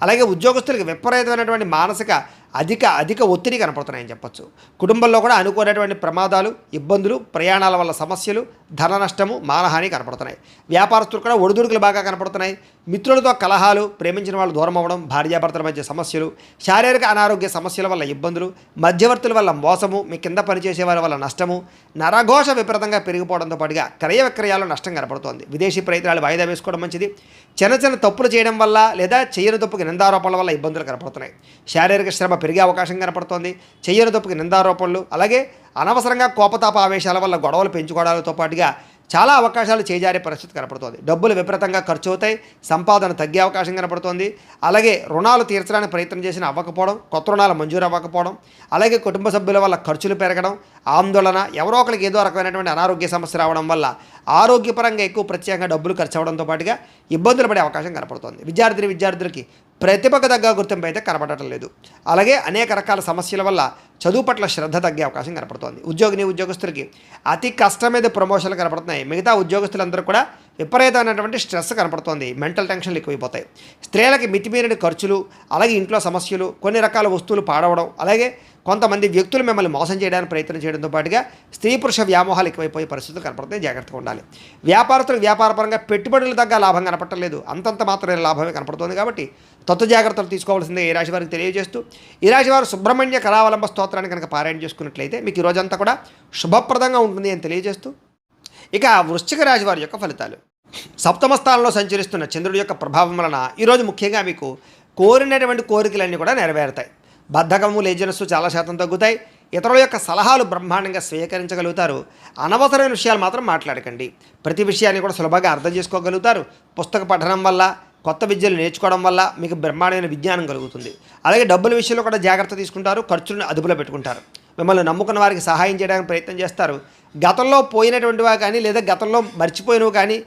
అలాగే ఉద్యోగస్తులకు విపరీతమైనటువంటి మానసిక అధిక ఒత్తిడి కనపడుతున్నాయని చెప్పొచ్చు. కుటుంబంలో కూడా అనుకోనటువంటి ప్రమాదాలు, ఇబ్బందులు, ప్రయాణాల వల్ల సమస్యలు, ధన నష్టము, మానహాని కనపడుతున్నాయి. వ్యాపారస్తులు కూడా ఒడిదుడుకులు బాగా కనపడుతున్నాయి. మిత్రులతో కలహాలు, ప్రేమించిన వాళ్ళు దూరం అవ్వడం, భార్యాభర్తల మధ్య సమస్యలు, శారీరక అనారోగ్య సమస్యల వల్ల ఇబ్బందులు, మధ్యవర్తుల వల్ల మోసము, మీ కింద పనిచేసే వారి వల్ల నష్టము, నరఘోష విపరీతంగా పెరిగిపోవడంతో పాటుగా క్రయ విక్రయాల్లో నష్టం కనపడుతోంది. విదేశీ ప్రయత్నాలు వాయిదా వేసుకోవడం మంచిది. చిన్న తప్పులు చేయడం వల్ల లేదా చేయని తప్పుకి నిందారోపణల వల్ల ఇబ్బందులు కనపడుతున్నాయి. శారీరక శ్రమ పెరిగే అవకాశం కనపడుతోంది. చెయ్యని తప్పుకి నిందారోపణలు, అలాగే అనవసరంగా కోపతాప ఆవేశాల వల్ల గొడవలు పెంచుకోవడాలతో పాటుగా చాలా అవకాశాలు చేజారే పరిస్థితి కనపడుతోంది. డబ్బులు విపరీతంగా ఖర్చు అవుతాయి. సంపాదన తగ్గే అవకాశం కనపడుతోంది. అలాగే రుణాలు తీర్చడానికి ప్రయత్నం చేసినా అవ్వకపోవడం, కొత్త రుణాలు మంజూరు అవ్వకపోవడం, అలాగే కుటుంబ సభ్యుల వల్ల ఖర్చులు పెరగడం, ఆందోళన, ఎవరో ఒకరికి ఏదో రకమైనటువంటి అనారోగ్య సమస్య రావడం వల్ల ఆరోగ్యపరంగా ఎక్కువ ప్రత్యేకంగా డబ్బులు ఖర్చు అవ్వడంతో పాటుగా ఇబ్బందులు పడే అవకాశం కనపడుతోంది. విద్యార్థులకి ప్రతిభకు తగ్గ గుర్తింపు అయితే కనపడటం లేదు. అలాగే అనేక రకాల సమస్యల వల్ల చదువు పట్ల శ్రద్ధ తగ్గే అవకాశం కనపడుతోంది. ఉద్యోగస్తులకి అతి కష్టం మీద ప్రమోషన్లు కనపడుతున్నాయి. మిగతా ఉద్యోగస్తులందరూ కూడా విపరీతమైనటువంటి స్ట్రెస్ కనపడుతోంది. మెంటల్ టెన్షన్లు ఎక్కువైపోతాయి. స్త్రీలకి మితిమీరిన ఖర్చులు, అలాగే ఇంట్లో సమస్యలు, కొన్ని రకాల వస్తువులు పాడవడం, అలాగే కొంతమంది వ్యక్తులు మిమ్మల్ని మోసం చేయడానికి ప్రయత్నం చేయడంతో పాటుగా స్త్రీ పురుష వ్యామోహాలు ఎక్కువైపోయే పరిస్థితులు కనపడుతున్నాయి. జాగ్రత్తగా ఉండాలి. వ్యాపారస్తులకు వ్యాపారపరంగా పెట్టుబడులు తగ్గ లాభం కనపడలేదు. అంతంత మాత్రమే లాభమే కనపడుతుంది. కాబట్టి తత్వ జాగ్రత్తలు తీసుకోవాల్సిందే ఈ రాశి వారికి తెలియజేస్తూ, ఈ రాశి వారు సుబ్రహ్మణ్య కరావలంబ స్తోత్రాన్ని కనుక పారాయణ చేసుకున్నట్లయితే మీకు ఈ రోజంతా కూడా శుభప్రదంగా ఉంటుంది అని తెలియజేస్తూ, ఇక వృశ్చిక రాశి వారి యొక్క ఫలితాలు. సప్తమ స్థానంలో సంచరిస్తున్న చంద్రుడి యొక్క ప్రభావం వలన ఈరోజు ముఖ్యంగా మీకు కోరినటువంటి కోరికలన్నీ కూడా నెరవేరుతాయి. బద్ధకము, లేజినెస్ చాలా శాతం తగ్గుతాయి. ఇతరుల యొక్క సలహాలు బ్రహ్మాండంగా స్వీకరించగలుగుతారు. అనవసరమైన విషయాలు మాత్రం మాట్లాడకండి. ప్రతి విషయాన్ని కూడా సులభంగా అర్థం చేసుకోగలుగుతారు. పుస్తక పఠనం వల్ల, కొత్త విద్యలు నేర్చుకోవడం వల్ల మీకు బ్రహ్మాండమైన విజ్ఞానం కలుగుతుంది. అలాగే డబ్బుల విషయంలో కూడా జాగ్రత్త తీసుకుంటారు. ఖర్చులను అదుపులో పెట్టుకుంటారు. మిమ్మల్ని నమ్ముకున్న వారికి సహాయం చేయడానికి ప్రయత్నం చేస్తారు. గతంలో పోయినటువంటివా కానీ, లేదా గతంలో మర్చిపోయినవి కానీ,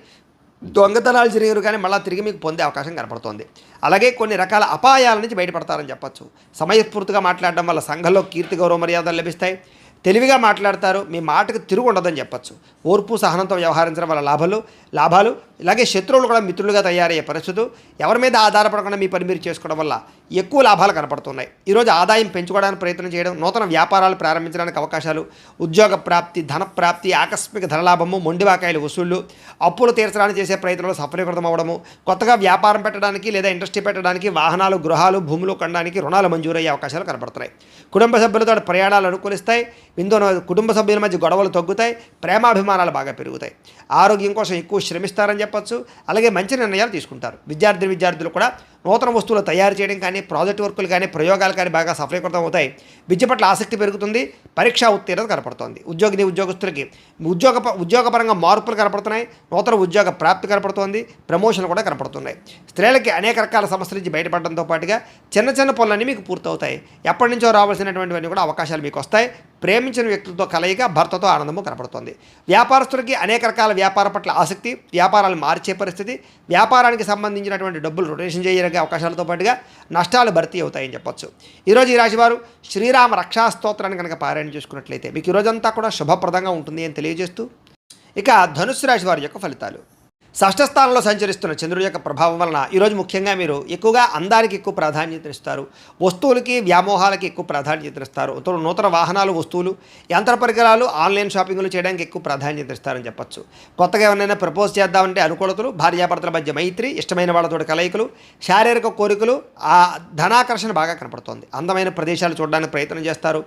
దొంగతనాలు జరిగారు కానీ మళ్ళీ తిరిగి మీకు పొందే అవకాశం కనపడుతోంది. అలాగే కొన్ని రకాల అపాయాల నుంచి బయటపడతారని చెప్పచ్చు. సమయస్ఫూర్తిగా మాట్లాడడం వల్ల సంఘంలో కీర్తి, గౌరవ మర్యాదలు లభిస్తాయి. తెలివిగా మాట్లాడతారు. మీ మాటకు తిరుగు ఉండదని చెప్పచ్చు. ఓర్పు, సహనంతో వ్యవహరించడం వల్ల లాభాలు, ఇలాగే శత్రువులు కూడా మిత్రులుగా తయారయ్యే పరిస్థితులు, ఎవరి మీద ఆధారపడకుండా మీ పని మీరు చేసుకోవడం వల్ల ఎక్కువ లాభాలు కనపడుతున్నాయి. ఈరోజు ఆదాయం పెంచుకోవడానికి ప్రయత్నం చేయడం, నూతన వ్యాపారాలు ప్రారంభించడానికి అవకాశాలు, ఉద్యోగ ప్రాప్తి, ధన ప్రాప్తి, ఆకస్మిక ధనలాభము, మొండివాకాయలు వసూళ్లు, అప్పులు తీర్చడానికి చేసే ప్రయత్నంలో సఫలీకృతం అవ్వడము, కొత్తగా వ్యాపారం పెట్టడానికి లేదా ఇండస్ట్రీ పెట్టడానికి, వాహనాలు, గృహాలు, భూములు కొనడానికి రుణాలు మంజూరయ్యే అవకాశాలు కనపడుతున్నాయి. కుటుంబ సభ్యులతో ప్రయాణాలు అనుకూలిస్తాయి. కుటుంబ సభ్యుల మధ్య గొడవలు తగ్గుతాయి. ప్రేమాభిమానాలు బాగా పెరుగుతాయి. ఆరోగ్యం కోసం ఎక్కువ శ్రమిస్తారని చెప్పచ్చు. అలాగే మంచి నిర్ణయాలు తీసుకుంటారు. విద్యార్థులు కూడా నూతన వస్తువులు తయారు చేయడం కానీ, ప్రాజెక్ట్ వర్కులు కానీ, ప్రయోగాలు కానీ బాగా సఫలీకృతం అవుతాయి. విద్య పట్ల ఆసక్తి పెరుగుతుంది. పరీక్షా ఉత్తీర్ణత కనపడుతోంది. ఉద్యోగస్తులకి ఉద్యోగపరంగా మార్పులు కనపడుతున్నాయి. నూతన ఉద్యోగ ప్రాప్తి కనపడుతోంది. ప్రమోషన్లు కూడా కనపడుతున్నాయి. స్త్రీలకి అనేక రకాల సమస్యల నుంచి బయటపడడంతో పాటుగా చిన్న పనులన్నీ మీకు పూర్తవుతాయి. ఎప్పటి నుంచో రావాల్సినటువంటివన్నీ కూడా అవకాశాలు మీకు వస్తాయి. ప్రేమించిన వ్యక్తులతో కలయిక, భర్తతో ఆనందము కనపడుతుంది. వ్యాపారస్తులకి అనేక రకాల వ్యాపార పట్ల ఆసక్తి, వ్యాపారాలు మార్చే పరిస్థితి, వ్యాపారానికి సంబంధించినటువంటి డబ్బులు రొటేషన్ చేయగలిగే అవకాశాలతో పాటుగా నష్టాలు భర్తీ అవుతాయని చెప్పొచ్చు. ఈరోజు ఈ రాశివారు శ్రీరామ రక్షా స్తోత్రాన్ని కనుక పారాయణ చేసుకున్నట్లయితే మీకు ఈరోజంతా కూడా శుభప్రదంగా ఉంటుంది అని తెలియజేస్తూ, ఇక ధనుస్సు రాశి వారి యొక్క ఫలితాలు. షష్ఠ స్థానంలో సంచరిస్తున్న చంద్రుడి యొక్క ప్రభావం వలన ఈరోజు ముఖ్యంగా మీరు ఎక్కువగా అందానికి ఎక్కువ ప్రాధాన్యత ఇస్తారు. వస్తువులకి వ్యామోహాలకి ఎక్కువ ప్రాధాన్యత ఇస్తారు. నూతన వాహనాలు, వస్తువులు, యంత్ర పరికరాలు, ఆన్లైన్ షాపింగ్లు చేయడానికి ఎక్కువ ప్రాధాన్యత ఇస్తారని చెప్పొచ్చు. కొత్తగా ఎవరైనా ప్రపోజ్ చేద్దామంటే అనుకూలతలు, భార్యాభర్తల మధ్య మైత్రి, ఇష్టమైన వాళ్ళతో కలయికలు, శారీరక కోరికలు, ఆ ధనాకర్షణ బాగా కనపడుతోంది. అందమైన ప్రదేశాలు చూడడానికి ప్రయత్నం చేస్తారు.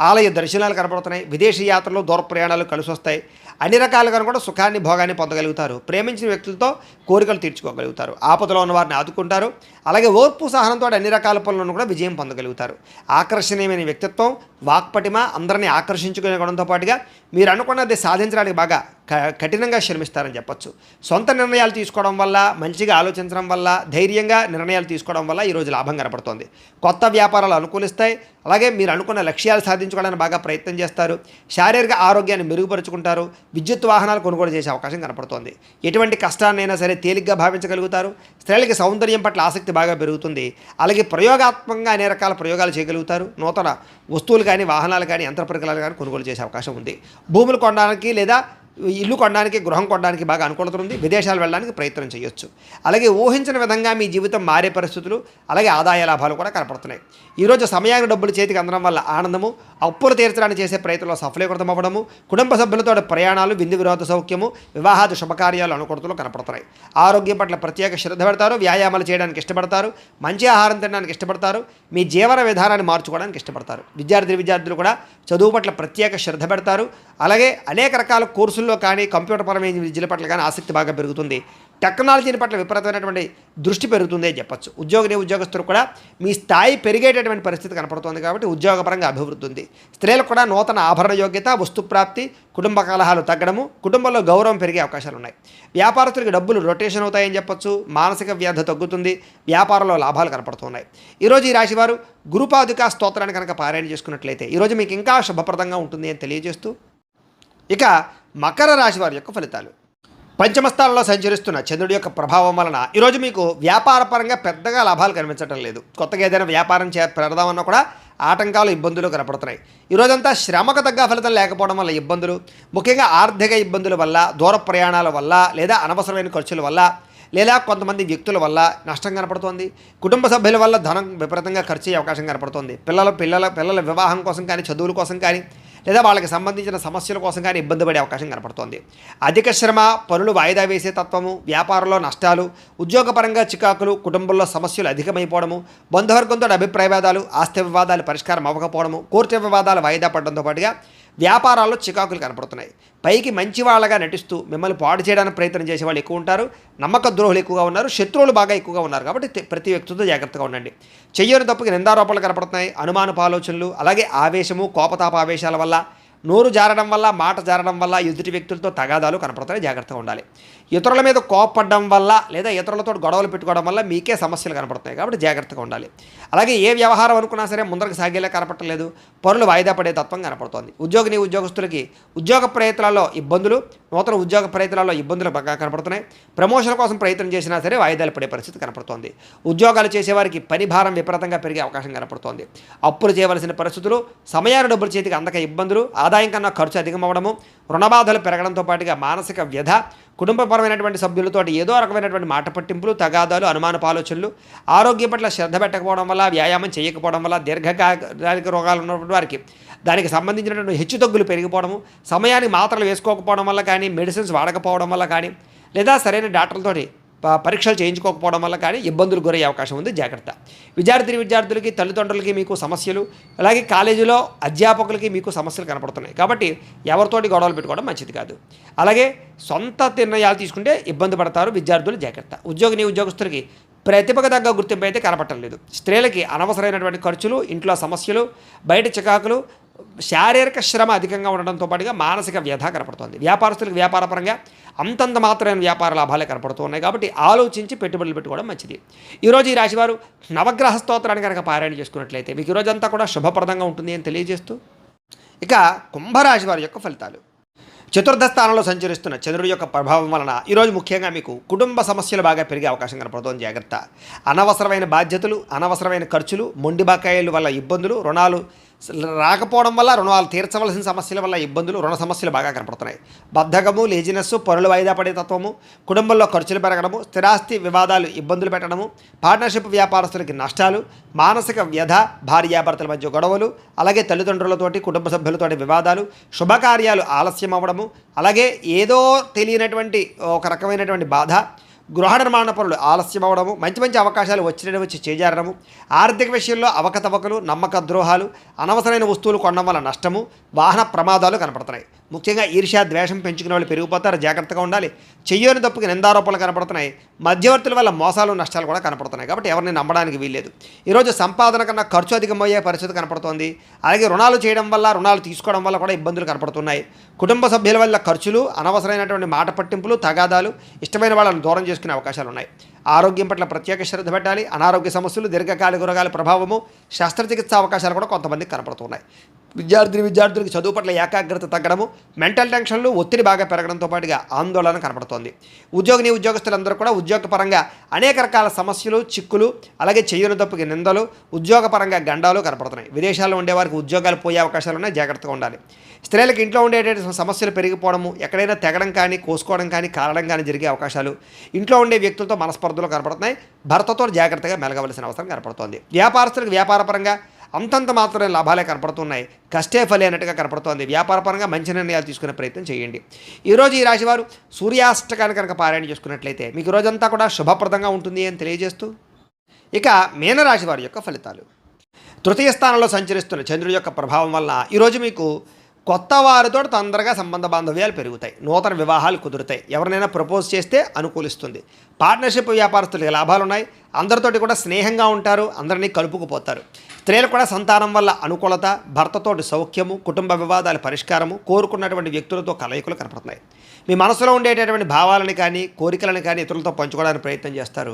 ఆలయ దర్శనాలు కనపడుతున్నాయి. విదేశీ యాత్రలు, దూర ప్రయాణాలు కలిసి వస్తాయి. అన్ని రకాలుగా కూడా సుఖాన్ని, భోగాన్ని పొందగలుగుతారు. ప్రేమించిన వ్యక్తులతో కోరికలు తీర్చుకోగలుగుతారు. ఆపదలో ఉన్న వారిని ఆదుకుంటారు. అలాగే ఓర్పు సహనంతో అన్ని రకాల పనులను కూడా విజయం పొందగలుగుతారు. ఆకర్షణీయమైన వ్యక్తిత్వం, వాక్పటిమ, అందరినీ ఆకర్షించుకునే గుణంతో పాటుగా మీరు అనుకున్నది సాధించడానికి బాగా కఠినంగా శ్రమిస్తారని చెప్పొచ్చు. సొంత నిర్ణయాలు తీసుకోవడం వల్ల, మంచిగా ఆలోచించడం వల్ల, ధైర్యంగా నిర్ణయాలు తీసుకోవడం వల్ల ఈరోజు లాభం కనపడుతోంది. కొత్త వ్యాపారాలు అనుకూలిస్తాయి. అలాగే మీరు అనుకున్న లక్ష్యాలు సాధించుకోవడానికి బాగా ప్రయత్నం చేస్తారు. శారీరక ఆరోగ్యాన్ని మెరుగుపరుచుకుంటారు. విద్యుత్ వాహనాలు కొనుగోలు చేసే అవకాశం కనపడుతోంది. ఎటువంటి కష్టాన్నైనా సరే తేలిగ్గా భావించగలుగుతారు. స్త్రీలకి సౌందర్యం పట్ల ఆసక్తి బాగా పెరుగుతుంది. అలాగే ప్రయోగాత్మకంగా అనేక రకాల ప్రయోగాలు చేయగలుగుతారు. నూతన వస్తువులు కానీ, వాహనాలు కానీ, యంత్ర పరికరాలు కానీ కొనుగోలు చేసే అవకాశం ఉంది. భూములు కొనడానికి లేదా ఇల్లు కొనడానికి, గృహం కొనడానికి బాగా అనుకూలత ఉంది. విదేశాలు వెళ్ళడానికి ప్రయత్నం చేయొచ్చు. అలాగే ఊహించిన విధంగా మీ జీవితం మారే పరిస్థితులు, అలాగే ఆదాయ లాభాలు కూడా కనపడుతున్నాయి. ఈరోజు సమయానికి డబ్బులు చేతికి అందడం వల్ల ఆనందము, అప్పులు తీర్చడానికి చేసే ప్రయత్నంలో సఫలీకృతం అవ్వడము, కుటుంబ సభ్యులతో ప్రయాణాలు, విందు వినోద సౌఖ్యము, వివాహాది శుభకార్యాలు అనుకూలతలు కనపడుతున్నాయి. ఆరోగ్యం పట్ల ప్రత్యేక శ్రద్ధ పెడతారు. వ్యాయామాలు చేయడానికి ఇష్టపడతారు. మంచి ఆహారం తినడానికి ఇష్టపడతారు. మీ జీవన విధానాన్ని మార్చుకోవడానికి ఇష్టపడతారు. విద్యార్థులు కూడా చదువు పట్ల ప్రత్యేక శ్రద్ధ పెడతారు. అలాగే అనేక రకాల కోర్సుల్లో కానీ, కంప్యూటర్ పరమైన విద్యల పట్ల కానీ ఆసక్తి బాగా పెరుగుతుంది. టెక్నాలజీని పట్ల విపరీతమైనటువంటి దృష్టి పెరుగుతుంది అని చెప్పచ్చు. ఉద్యోగస్తులు కూడా మీ స్థాయి పెరిగేటటువంటి పరిస్థితి కనపడుతుంది. కాబట్టి ఉద్యోగపరంగా అభివృద్ధి ఉంది. స్త్రీలకు కూడా నూతన ఆభరణ యోగ్యత, వస్తుప్రాప్తి, కుటుంబ కలహాలు తగ్గడము, కుటుంబంలో గౌరవం పెరిగే అవకాశాలు ఉన్నాయి. వ్యాపారస్తులకి డబ్బులు రొటేషన్ అవుతాయని చెప్పొచ్చు. మానసిక వ్యాధి తగ్గుతుంది. వ్యాపారంలో లాభాలు కనపడుతున్నాయి. ఈరోజు ఈ రాశివారు గురుపాదుకా స్తోత్రాన్ని కనుక పారాయణ చేసుకున్నట్లయితే ఈరోజు మీకు ఇంకా శుభప్రదంగా ఉంటుంది అని తెలియజేస్తూ, ఇక మకర రాశి వారి యొక్క ఫలితాలు. పంచమస్థానంలో సంచరిస్తున్న చంద్రుడి యొక్క ప్రభావం వలన ఈరోజు మీకు వ్యాపారపరంగా పెద్దగా లాభాలు కనిపించడం లేదు. కొత్తగా ఏదైనా వ్యాపారం పెడదామన్నా కూడా ఆటంకాలు, ఇబ్బందులు కనపడుతున్నాయి. ఈరోజంతా శ్రమకు తగ్గ ఫలితం లేకపోవడం వల్ల ఇబ్బందులు, ముఖ్యంగా ఆర్థిక ఇబ్బందుల వల్ల, దూర ప్రయాణాల వల్ల, లేదా అనవసరమైన ఖర్చుల వల్ల, లేదా కొంతమంది వ్యక్తుల వల్ల నష్టం కనపడుతోంది. కుటుంబ సభ్యుల వల్ల ధనం విపరీతంగా ఖర్చు అయ్యే అవకాశం కనపడుతోంది. పిల్లల వివాహం కోసం కానీ, చదువుల కోసం కానీ, లేదా వాళ్ళకి సంబంధించిన సమస్యల కోసం కానీ ఇబ్బంది పడే అవకాశం కనపడుతోంది. అధిక శ్రమ, పనులు వాయిదా వేసే తత్వము, వ్యాపారంలో నష్టాలు, ఉద్యోగపరంగా చికాకులు, కుటుంబంలో సమస్యలు అధికమైపోవడము, బంధువర్గంతో అభిప్రాయ భేదాలు, ఆస్తి వివాదాలు పరిష్కారం అవ్వకపోవడము, కోర్టు వివాదాలు వాయిదా పడడంతో పాటుగా వ్యాపారాల్లో చికాకులు కనపడుతున్నాయి. పైకి మంచి వాళ్ళగా నటిస్తూ మిమ్మల్ని పాడు చేయడానికి ప్రయత్నం చేసే వాళ్ళు ఎక్కువ ఉంటారు. నమ్మక ద్రోహులు ఎక్కువగా ఉన్నారు. శత్రువులు బాగా ఎక్కువగా ఉన్నారు. కాబట్టి ప్రతి వ్యక్తితో జాగ్రత్తగా ఉండండి. చెయ్యని తప్పుకి నిందారోపణలు కనపడుతున్నాయి. అనుమానపు ఆలోచనలు, అలాగే ఆవేశము, కోపతాప ఆవేశాల వల్ల, నోరు జారడం వల్ల, మాట జారడం వల్ల ఎదుటి వ్యక్తులతో తగాదాలు కనపడతాయి. జాగ్రత్తగా ఉండాలి. ఇతరుల మీద కోపపడడం వల్ల, లేదా ఇతరులతో గొడవలు పెట్టుకోవడం వల్ల మీకే సమస్యలు కనపడతాయి. కాబట్టి జాగ్రత్తగా ఉండాలి. అలాగే ఏ వ్యవహారం అనుకున్నా సరే ముందరకు సాగేలా కనపడలేదు. పనులు వాయిదా పడే తత్వం కనపడుతోంది. ఉద్యోగస్తులకి ఉద్యోగ ప్రయత్నాల్లో ఇబ్బందులు, నూతన ఉద్యోగ ప్రయత్నాల్లో ఇబ్బందులు బాగా కనపడుతున్నాయి. ప్రమోషన్ కోసం ప్రయత్నం చేసినా సరే వాయిదాలు పడే పరిస్థితి కనపడుతోంది. ఉద్యోగాలు చేసేవారికి పని భారం విపరీతంగా పెరిగే అవకాశం కనపడుతోంది. అప్పులు చేయవలసిన పరిస్థితులు, సమయాన్ని డబ్బులు చేతికి అందక ఇబ్బందులు, ఆదాయం కన్నా ఖర్చు అధికమవ్వడము, రుణబాధలు పెరగడంతో పాటుగా మానసిక వ్యధ, కుటుంబపరమైనటువంటి సభ్యులతో ఏదో రకమైనటువంటి మాట పట్టింపులు, తగాదాలు, అనుమానపు ఆలోచనలు, ఆరోగ్యం పట్ల శ్రద్ధ పెట్టకపోవడం వల్ల, వ్యాయామం చేయకపోవడం వల్ల, దీర్ఘకాలిక రోగాలు ఉన్నటువంటి వారికి దానికి సంబంధించినటువంటి హెచ్చుతగ్గులు పెరిగిపోవడము, సమయానికి మాత్రలు వేసుకోకపోవడం వల్ల కానీ, మెడిసిన్స్ వాడకపోవడం వల్ల కానీ, లేదా సరైన డాక్టర్లతోటి పరీక్షలు చేయించుకోకపోవడం వల్ల కానీ ఇబ్బందులు గురయ్యే అవకాశం ఉంది. జాగ్రత్త. విద్యార్థులకి, తల్లిదండ్రులకి మీకు సమస్యలు, అలాగే కాలేజీలో అధ్యాపకులకి మీకు సమస్యలు కనపడుతున్నాయి. కాబట్టి ఎవరితోటి గొడవలు పెట్టుకోవడం మంచిది కాదు. అలాగే సొంత నిర్ణయాలు తీసుకుంటే ఇబ్బంది పడతారు విద్యార్థులు. జాగ్రత్త. ఉద్యోగస్తులకి ప్రతిభకు తగ్గ గుర్తింపు అయితే కనపడటం లేదు. స్త్రీలకి అనవసరమైనటువంటి ఖర్చులు, ఇంట్లో సమస్యలు, బయట చికాకులు, శారీరక శ్రమ అధికంగా ఉండడంతో పాటుగా మానసిక వ్యధ కనపడుతుంది. వ్యాపారస్తులకు వ్యాపారపరంగా అంతంత మాత్రమైన వ్యాపార లాభాలే కనపడుతున్నాయి. కాబట్టి ఆలోచించి పెట్టుబడులు పెట్టుకోవడం మంచిది. ఈరోజు ఈ రాశివారు నవగ్రహ స్తోత్రాన్ని కనుక పారాయణ చేసుకున్నట్లయితే మీకు ఈరోజంతా కూడా శుభప్రదంగా ఉంటుంది అని తెలియజేస్తూ, ఇక కుంభరాశి వారి యొక్క ఫలితాలు. చతుర్థ స్థానంలో సంచరిస్తున్న చంద్రుడి యొక్క ప్రభావం వలన ఈరోజు ముఖ్యంగా మీకు కుటుంబ సమస్యలు బాగా పెరిగే అవకాశం కనపడుతుంది. జాగ్రత్త. అనవసరమైన బాధ్యతలు, అనవసరమైన ఖర్చులు, మొండి బకాయిల వల్ల ఇబ్బందులు, రుణాలు రాకపోవడం వల్ల రుణాలు తీర్చవలసిన సమస్యల వల్ల ఇబ్బందులు, రుణ సమస్యలు బాగా కనపడుతున్నాయి. బద్ధకము, లేజినెస్, పనులు వాయిదా పడే తత్వము, కుటుంబంలో ఖర్చులు పెరగడము, స్థిరాస్తి వివాదాలు ఇబ్బందులు పెట్టడము, పార్ట్నర్షిప్ వ్యాపారస్తులకి నష్టాలు, మానసిక వ్యధ, భార్యాభర్తల మధ్య గొడవలు, అలాగే తల్లిదండ్రులతోటి కుటుంబ సభ్యులతోటి వివాదాలు, శుభకార్యాలు ఆలస్యం అవ్వడము, అలాగే ఏదో తెలియనటువంటి ఒక రకమైనటువంటి బాధ, గృహ నిర్మాణ పనులు ఆలస్యం అవ్వడము, మంచి మంచి అవకాశాలు వచ్చి చేజారడము, ఆర్థిక విషయంలో అవకతవకలు, నమ్మక ద్రోహాలు, అనవసరమైన వస్తువులు కొనడం వల్ల నష్టము, వాహన ప్రమాదాలు కనపడుతున్నాయి. ముఖ్యంగా ఈర్ష్య, ద్వేషం పెంచుకునే వాళ్ళు పెరిగిపోతారు, జాగ్రత్తగా ఉండాలి. చెయ్యని తప్పుకి నిందారోపణలు కనపడుతున్నాయి. మధ్యవర్తుల వల్ల మోసాలు, నష్టాలు కూడా కనపడుతున్నాయి. కాబట్టి ఎవరిని నమ్మడానికి వీల్లేదు. ఈరోజు సంపాదన కన్నా ఖర్చు అధికమయ్యే పరిస్థితి కనపడుతోంది. అలాగే రుణాలు చేయడం వల్ల, రుణాలు తీసుకోవడం వల్ల కూడా ఇబ్బందులు కనపడుతున్నాయి. కుటుంబ సభ్యుల వల్ల ఖర్చులు, అనవసరమైనటువంటి మాట పట్టింపులు, తగాదాలు, ఇష్టమైన వాళ్ళని దూరం చేసుకునే అవకాశాలు ఉన్నాయి. ఆరోగ్యం పట్ల ప్రత్యేక శ్రద్ధ పెట్టాలి. అనారోగ్య సమస్యలు, దీర్ఘకాలిక రోగాల ప్రభావము, శస్త్రచికిత్స అవకాశాలు కూడా కొంతమందికి కనపడుతున్నాయి. విద్యార్థులకి చదువు పట్ల ఏకాగ్రత తగ్గడము, మెంటల్ టెన్షన్లు, ఒత్తిడి బాగా పెరగడంతో పాటుగా ఆందోళన కనపడుతోంది. ఉద్యోగస్తులందరూ కూడా ఉద్యోగపరంగా అనేక రకాల సమస్యలు, చిక్కులు, అలాగే చెయ్యని తప్పుకి నిందలు, ఉద్యోగపరంగా గండాలు కనపడుతున్నాయి. విదేశాల్లో ఉండేవారికి ఉద్యోగాలు పోయే అవకాశాలు ఉన్నాయి, జాగ్రత్తగా ఉండాలి. స్త్రీలకు ఇంట్లో ఉండేటువంటి సమస్యలు పెరిగిపోవడము, ఎక్కడైనా తెగడం కానీ, కోసుకోవడం కానీ, కాలడం కానీ జరిగే అవకాశాలు, ఇంట్లో ఉండే వ్యక్తులతో మనస్పర్ధలు కనపడుతున్నాయి. భర్తతో జాగ్రత్తగా మెలగవలసిన అవసరం కనపడుతోంది. వ్యాపారస్తులకు వ్యాపారపరంగా అంతంత మాత్రమే లాభాలే కనపడుతున్నాయి. కష్టే ఫలి అన్నట్టుగా కనపడుతోంది. వ్యాపారపరంగా మంచి నిర్ణయాలు తీసుకునే ప్రయత్నం చేయండి. ఈరోజు ఈ రాశివారు సూర్యాష్టకాన్ని కనుక పారాయణ చేసుకున్నట్లయితే మీకు రోజంతా కూడా శుభప్రదంగా ఉంటుంది అని తెలియజేస్తూ, ఇక మీనరాశి వారి యొక్క ఫలితాలు. తృతీయ స్థానంలో సంచరిస్తున్న చంద్రుడి యొక్క ప్రభావం వల్ల ఈరోజు మీకు కొత్త వారితో తొందరగా సంబంధ బాంధవ్యాలు పెరుగుతాయి. నూతన వివాహాలు కుదురుతాయి. ఎవరినైనా ప్రపోజ్ చేస్తే అనుకూలిస్తుంది. పార్ట్నర్షిప్ వ్యాపారస్తులకి లాభాలు ఉన్నాయి. అందరితోటి కూడా స్నేహంగా ఉంటారు. అందరినీ కలుపుకుపోతారు. స్త్రీలకు కూడా సంతానం వల్ల అనుకూలత, భర్తతోటి సౌఖ్యము, కుటుంబ వివాదాల పరిష్కారము, కోరుకున్నటువంటి వ్యక్తులతో కలయికలు కనపడుతున్నాయి. మీ మనసులో ఉండేటటువంటి భావాలని కానీ, కోరికలను కానీ ఇతరులతో పంచుకోవడానికి ప్రయత్నం చేస్తారు.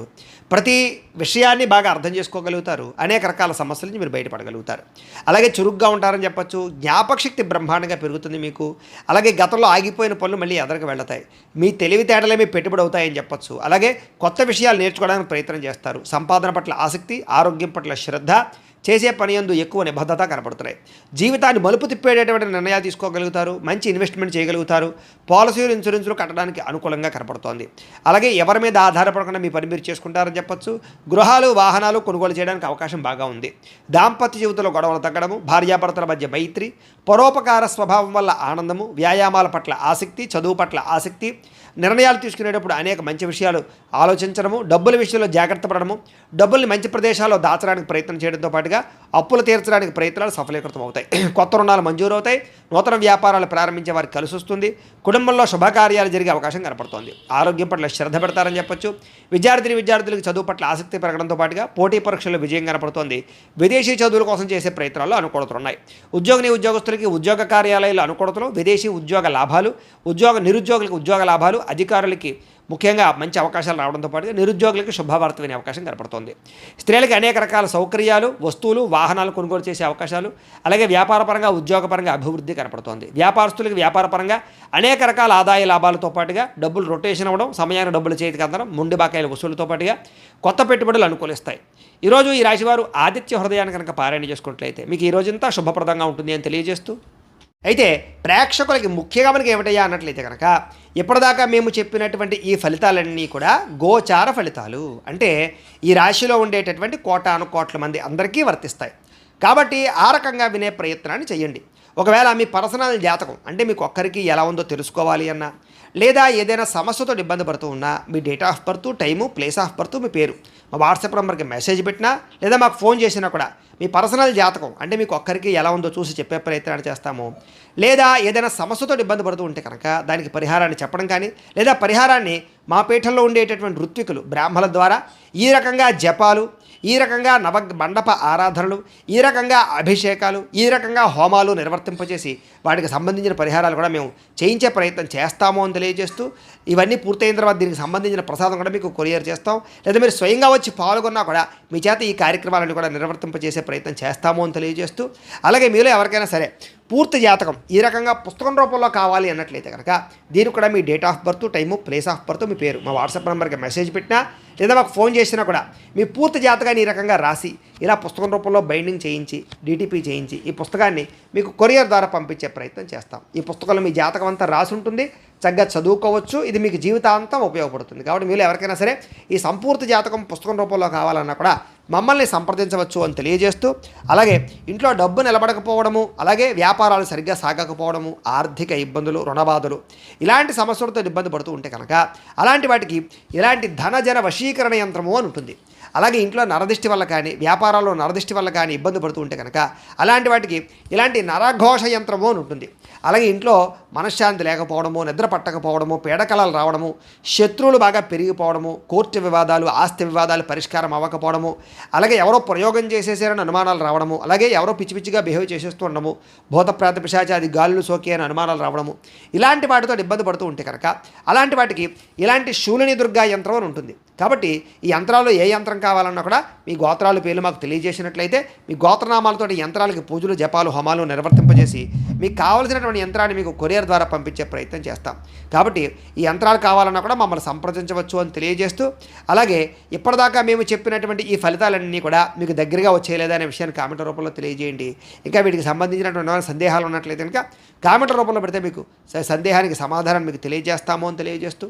ప్రతి విషయాన్ని బాగా అర్థం చేసుకోగలుగుతారు. అనేక రకాల సమస్యల నుంచి మీరు బయటపడగలుగుతారు. అలాగే చురుగ్గా ఉంటారని చెప్పచ్చు. జ్ఞాపకశక్తి బ్రహ్మాండంగా పెరుగుతుంది మీకు. అలాగే గతంలో ఆగిపోయిన పనులు మళ్ళీ ఎదరికి వెళ్తాయి. మీ తెలివితేటలే మీ పెట్టుబడి అవుతాయని చెప్పచ్చు. అలాగే కొత్త విషయాలు నేర్చుకోవడానికి ప్రయత్నం చేస్తారు. సంపాదన పట్ల ఆసక్తి, ఆరోగ్యం పట్ల శ్రద్ధ, చేసే పని యందు ఎక్కువ నిబద్ధత కనపడుతున్నాయి. జీవితాన్ని మలుపు తిప్పేటటువంటి నిర్ణయాలు తీసుకోగలుగుతారు. మంచి ఇన్వెస్ట్మెంట్ చేయగలుగుతారు. పాలసీలు, ఇన్సూరెన్సులు కట్టడానికి అనుకూలంగా కనపడుతోంది. అలాగే ఎవరి మీద ఆధారపడకుండా మీ పని మీరు చేసుకుంటారని చెప్పచ్చు. గృహాలు, వాహనాలు కొనుగోలు చేయడానికి అవకాశం బాగా ఉంది. దాంపత్య జీవితంలో గొడవలు తగ్గడము, భార్యాభర్తల మధ్య మైత్రి, పరోపకార స్వభావం వల్ల ఆనందము, వ్యాయామాల పట్ల ఆసక్తి, చదువు పట్ల ఆసక్తి, నిర్ణయాలు తీసుకునేటప్పుడు అనేక మంచి విషయాలు ఆలోచించడము, డబ్బుల విషయంలో జాగ్రత్త పడడము, డబ్బుల్ని మంచి ప్రదేశాల్లో దాచడానికి ప్రయత్నం చేయడంతో పాటుగా అప్పులు తీర్చడానికి ప్రయత్నాలు సఫలీకృతం అవుతాయి. కొత్త రుణాలు మంజూరు అవుతాయి. నూతన వ్యాపారాలు ప్రారంభించే వారికి కలిసి వస్తుంది. కుటుంబంలో శుభకార్యాలు జరిగే అవకాశం కనపడుతోంది. ఆరోగ్యం పట్ల శ్రద్ధ పెడతారని చెప్పొచ్చు. విద్యార్థులకు చదువు పట్ల ఆసక్తి పెరగడంతో పాటుగా పోటీ పరీక్షల్లో విజయం కనపడుతోంది. విదేశీ చదువుల కోసం చేసే ప్రయత్నాల్లో అనుకూలతలు ఉన్నాయి. ఉద్యోగస్తులకి ఉద్యోగ కార్యాలయాల్లో అనుకూలతలు, విదేశీ ఉద్యోగ లాభాలు, నిరుద్యోగులకు ఉద్యోగ లాభాలు, అధికారులకి ముఖ్యంగా మంచి అవకాశాలు రావడంతో పాటుగా నిరుద్యోగులకి శుభవార్త వినే అవకాశం కనపడుతోంది. స్త్రీలకు అనేక రకాల సౌకర్యాలు, వస్తువులు, వాహనాలు కొనుగోలు చేసే అవకాశాలు, అలాగే వ్యాపారపరంగా, ఉద్యోగపరంగా అభివృద్ధి కనపడుతోంది. వ్యాపారస్తులకు వ్యాపారపరంగా అనేక రకాల ఆదాయ లాభాలతో పాటుగా డబ్బులు రొటేషన్ అవ్వడం, సమయానికి డబ్బులు చేతికి అందడం, మొండి బాకాయల వసూలుతో పాటుగా కొత్త పెట్టుబడులు అనుకూలిస్తాయి. ఈరోజు ఈ రాశివారు ఆదిత్య హృదయాన్ని కనుక పారాయణ చేసుకున్నట్లయితే మీకు ఈ రోజంతా శుభప్రదంగా ఉంటుంది అని తెలియజేస్తూ, అయితే ప్రేక్షకులకి ముఖ్యంగా మనకి ఏమిటయ్యా అన్నట్లయితే కనుక ఇప్పటిదాకా మేము చెప్పినటువంటి ఈ ఫలితాలన్నీ కూడా గోచార ఫలితాలు. అంటే ఈ రాశిలో ఉండేటటువంటి కోటాను కోట్ల మంది అందరికీ వర్తిస్తాయి. కాబట్టి ఆ రకంగా వినే ప్రయత్నాన్ని చేయండి. ఒకవేళ మీ పర్సనల్ జాతకం అంటే మీకు ఒక్కరికి ఎలా ఉందో తెలుసుకోవాలి అన్నా, లేదా ఏదైనా సమస్యతో ఇబ్బంది పడుతూ ఉన్నా మీ date of birth, time, place of birth, మీ పేరు మా వాట్సాప్ నెంబర్కి మెసేజ్ పెట్టినా లేదా మాకు ఫోన్ చేసినా కూడా మీ పర్సనల్ జాతకం అంటే మీకు ఒక్కరికి ఎలా ఉందో చూసి చెప్పే ప్రయత్నాన్ని చేస్తాము. లేదా ఏదైనా సమస్యతో ఇబ్బంది పడుతూ ఉంటే కనుక దానికి పరిహారాన్ని చెప్పడం కానీ, లేదా పరిహారాన్ని మా పీఠంలో ఉండేటటువంటి ఋత్వికులు, బ్రాహ్మణుల ద్వారా ఈ రకంగా జపాలు, ఈ రకంగా మండప ఆరాధనలు, ఈ రకంగా అభిషేకాలు, ఈ రకంగా హోమాలు నిర్వర్తింపజేసి వాటికి సంబంధించిన పరిహారాలు కూడా మేము చేయించే ప్రయత్నం చేస్తాము అని తెలియజేస్తూ, ఇవన్నీ పూర్తయిన తర్వాత దీనికి సంబంధించిన ప్రసాదం కూడా మీకు కొరియర్ చేస్తాం. లేదా మీరు స్వయంగా వచ్చి పాల్గొన్నా కూడా మీ చేత ఈ కార్యక్రమాలను కూడా నిర్వర్తింపజేసే ప్రయత్నం చేస్తాము అని తెలియజేస్తూ, అలాగే మీలో ఎవరికైనా సరే పూర్తి జాతకం ఈ రకంగా పుస్తకం రూపంలో కావాలి అన్నట్లయితే కనుక దీనికి కూడా మీ date of birth, time, place of birth, మీ పేరు మా వాట్సాప్ నెంబర్కి మెసేజ్ పెట్టినా లేదా మాకు ఫోన్ చేసినా కూడా మీ పూర్తి జాతకాన్ని ఈ రకంగా రాసి ఇలా పుస్తకం రూపంలో బైండింగ్ చేయించి డిటిపి చేయించి ఈ పుస్తకాన్ని మీకు కొరియర్ ద్వారా పంపించే ప్రయత్నం చేస్తాం. ఈ పుస్తకంలో మీ జాతకం అంతా రాసి ఉంటుంది, చక్కగా చదువుకోవచ్చు. ఇది మీకు జీవితాంతం ఉపయోగపడుతుంది. కాబట్టి మీరు ఎవరికైనా సరే ఈ సంపూర్తి జాతకం పుస్తకం రూపంలో కావాలన్నా కూడా మమ్మల్ని సంప్రదించవచ్చు అని తెలియజేస్తూ, అలాగే ఇంట్లో డబ్బు నిలబడకపోవడము, అలాగే వ్యాపారాలు సరిగ్గా సాగకపోవడము, ఆర్థిక ఇబ్బందులు, రుణబాధలు ఇలాంటి సమస్యలతో ఇబ్బంది పడుతూ ఉంటే కనుక అలాంటి వాటికి ఇలాంటి ధనజన వశీకరణ యంత్రము అని ఉంటుంది. అలాగే ఇంట్లో నరదిష్టి వల్ల కానీ, వ్యాపారాల్లో నరదిష్టి వల్ల కానీ ఇబ్బంది పడుతూ ఉంటే కనుక అలాంటి వాటికి ఇలాంటి నరఘోష యంత్రము అని ఉంటుంది. అలాగే ఇంట్లో మనశ్శాంతి లేకపోవడము, నిద్ర పట్టకపోవడము, పీడకలలు రావడము, శత్రువులు బాగా పెరిగిపోవడము, కోర్టు వివాదాలు, ఆస్తి వివాదాలు పరిష్కారం అవ్వకపోవడము, అలాగే ఎవరో ప్రయోగం చేసేసారని అనుమానాలు రావడము, అలాగే ఎవరో పిచ్చి పిచ్చిగా బిహేవ్ చేసేస్తూ ఉండడము, భూతప్రాత పిశాచాది గాలులు సోకి అని అనుమానాలు రావడము, ఇలాంటి వాటితో ఇబ్బంది పడుతూ ఉంటే కనుక అలాంటి వాటికి ఇలాంటి శూలిని దుర్గా యంత్రం అని ఉంటుంది. కాబట్టి ఈ యంత్రాల్లో ఏ యంత్రం కావాలన్నా కూడా మీ గోత్రాల పేర్లు మాకు తెలియజేసినట్లయితే మీ గోత్రనామాలతో యంత్రాలకి పూజలు, జపాలు, హోమాలు నిర్వర్తింపజేసి మీకు కావాల్సినటువంటి యంత్రాన్ని మీకు కొరియర్ ద్వారా పంపించే ప్రయత్నం చేస్తాం. కాబట్టి ఈ యంత్రాలు కావాలన్నా కూడా మమ్మల్ని సంప్రదించవచ్చు అని తెలియజేస్తూ, అలాగే ఇప్పటిదాకా మేము చెప్పినటువంటి ఈ ఫలితాలన్నీ కూడా మీకు దగ్గరగా వచ్చేయలేదా అనే విషయాన్ని కామెంట్ రూపంలో తెలియజేయండి. ఇంకా వీటికి సంబంధించినటువంటి సందేహాలు ఉన్నట్లయితే కనుక కామెంట్ రూపంలో పెడితే మీకు సందేహానికి సమాధానం మీకు తెలియజేస్తాము అని తెలియజేస్తూ,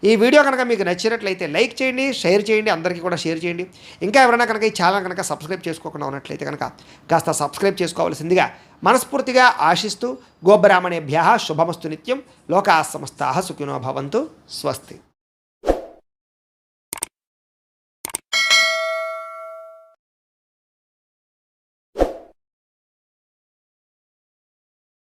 ఈ వీడియో కనుక మీకు నచ్చినట్లయితే లైక్ చేయండి, షేర్ చేయండి, అందరికీ కూడా షేర్ చేయండి. ఇంకా ఎవరైనా కనుక ఈ ఛానల్ కనుక సబ్స్క్రైబ్ చేసుకోకుండా ఉన్నట్లయితే కనుక కాస్త సబ్స్క్రైబ్ చేసుకోవాల్సిందిగా మనస్ఫూర్తిగా ఆశిస్తూ, గోబ్రాహ్మణేభ్యః శుభమస్తు నిత్యం, లోకాః సమస్తాః సుఖినో భవంతు. స్వస్తి.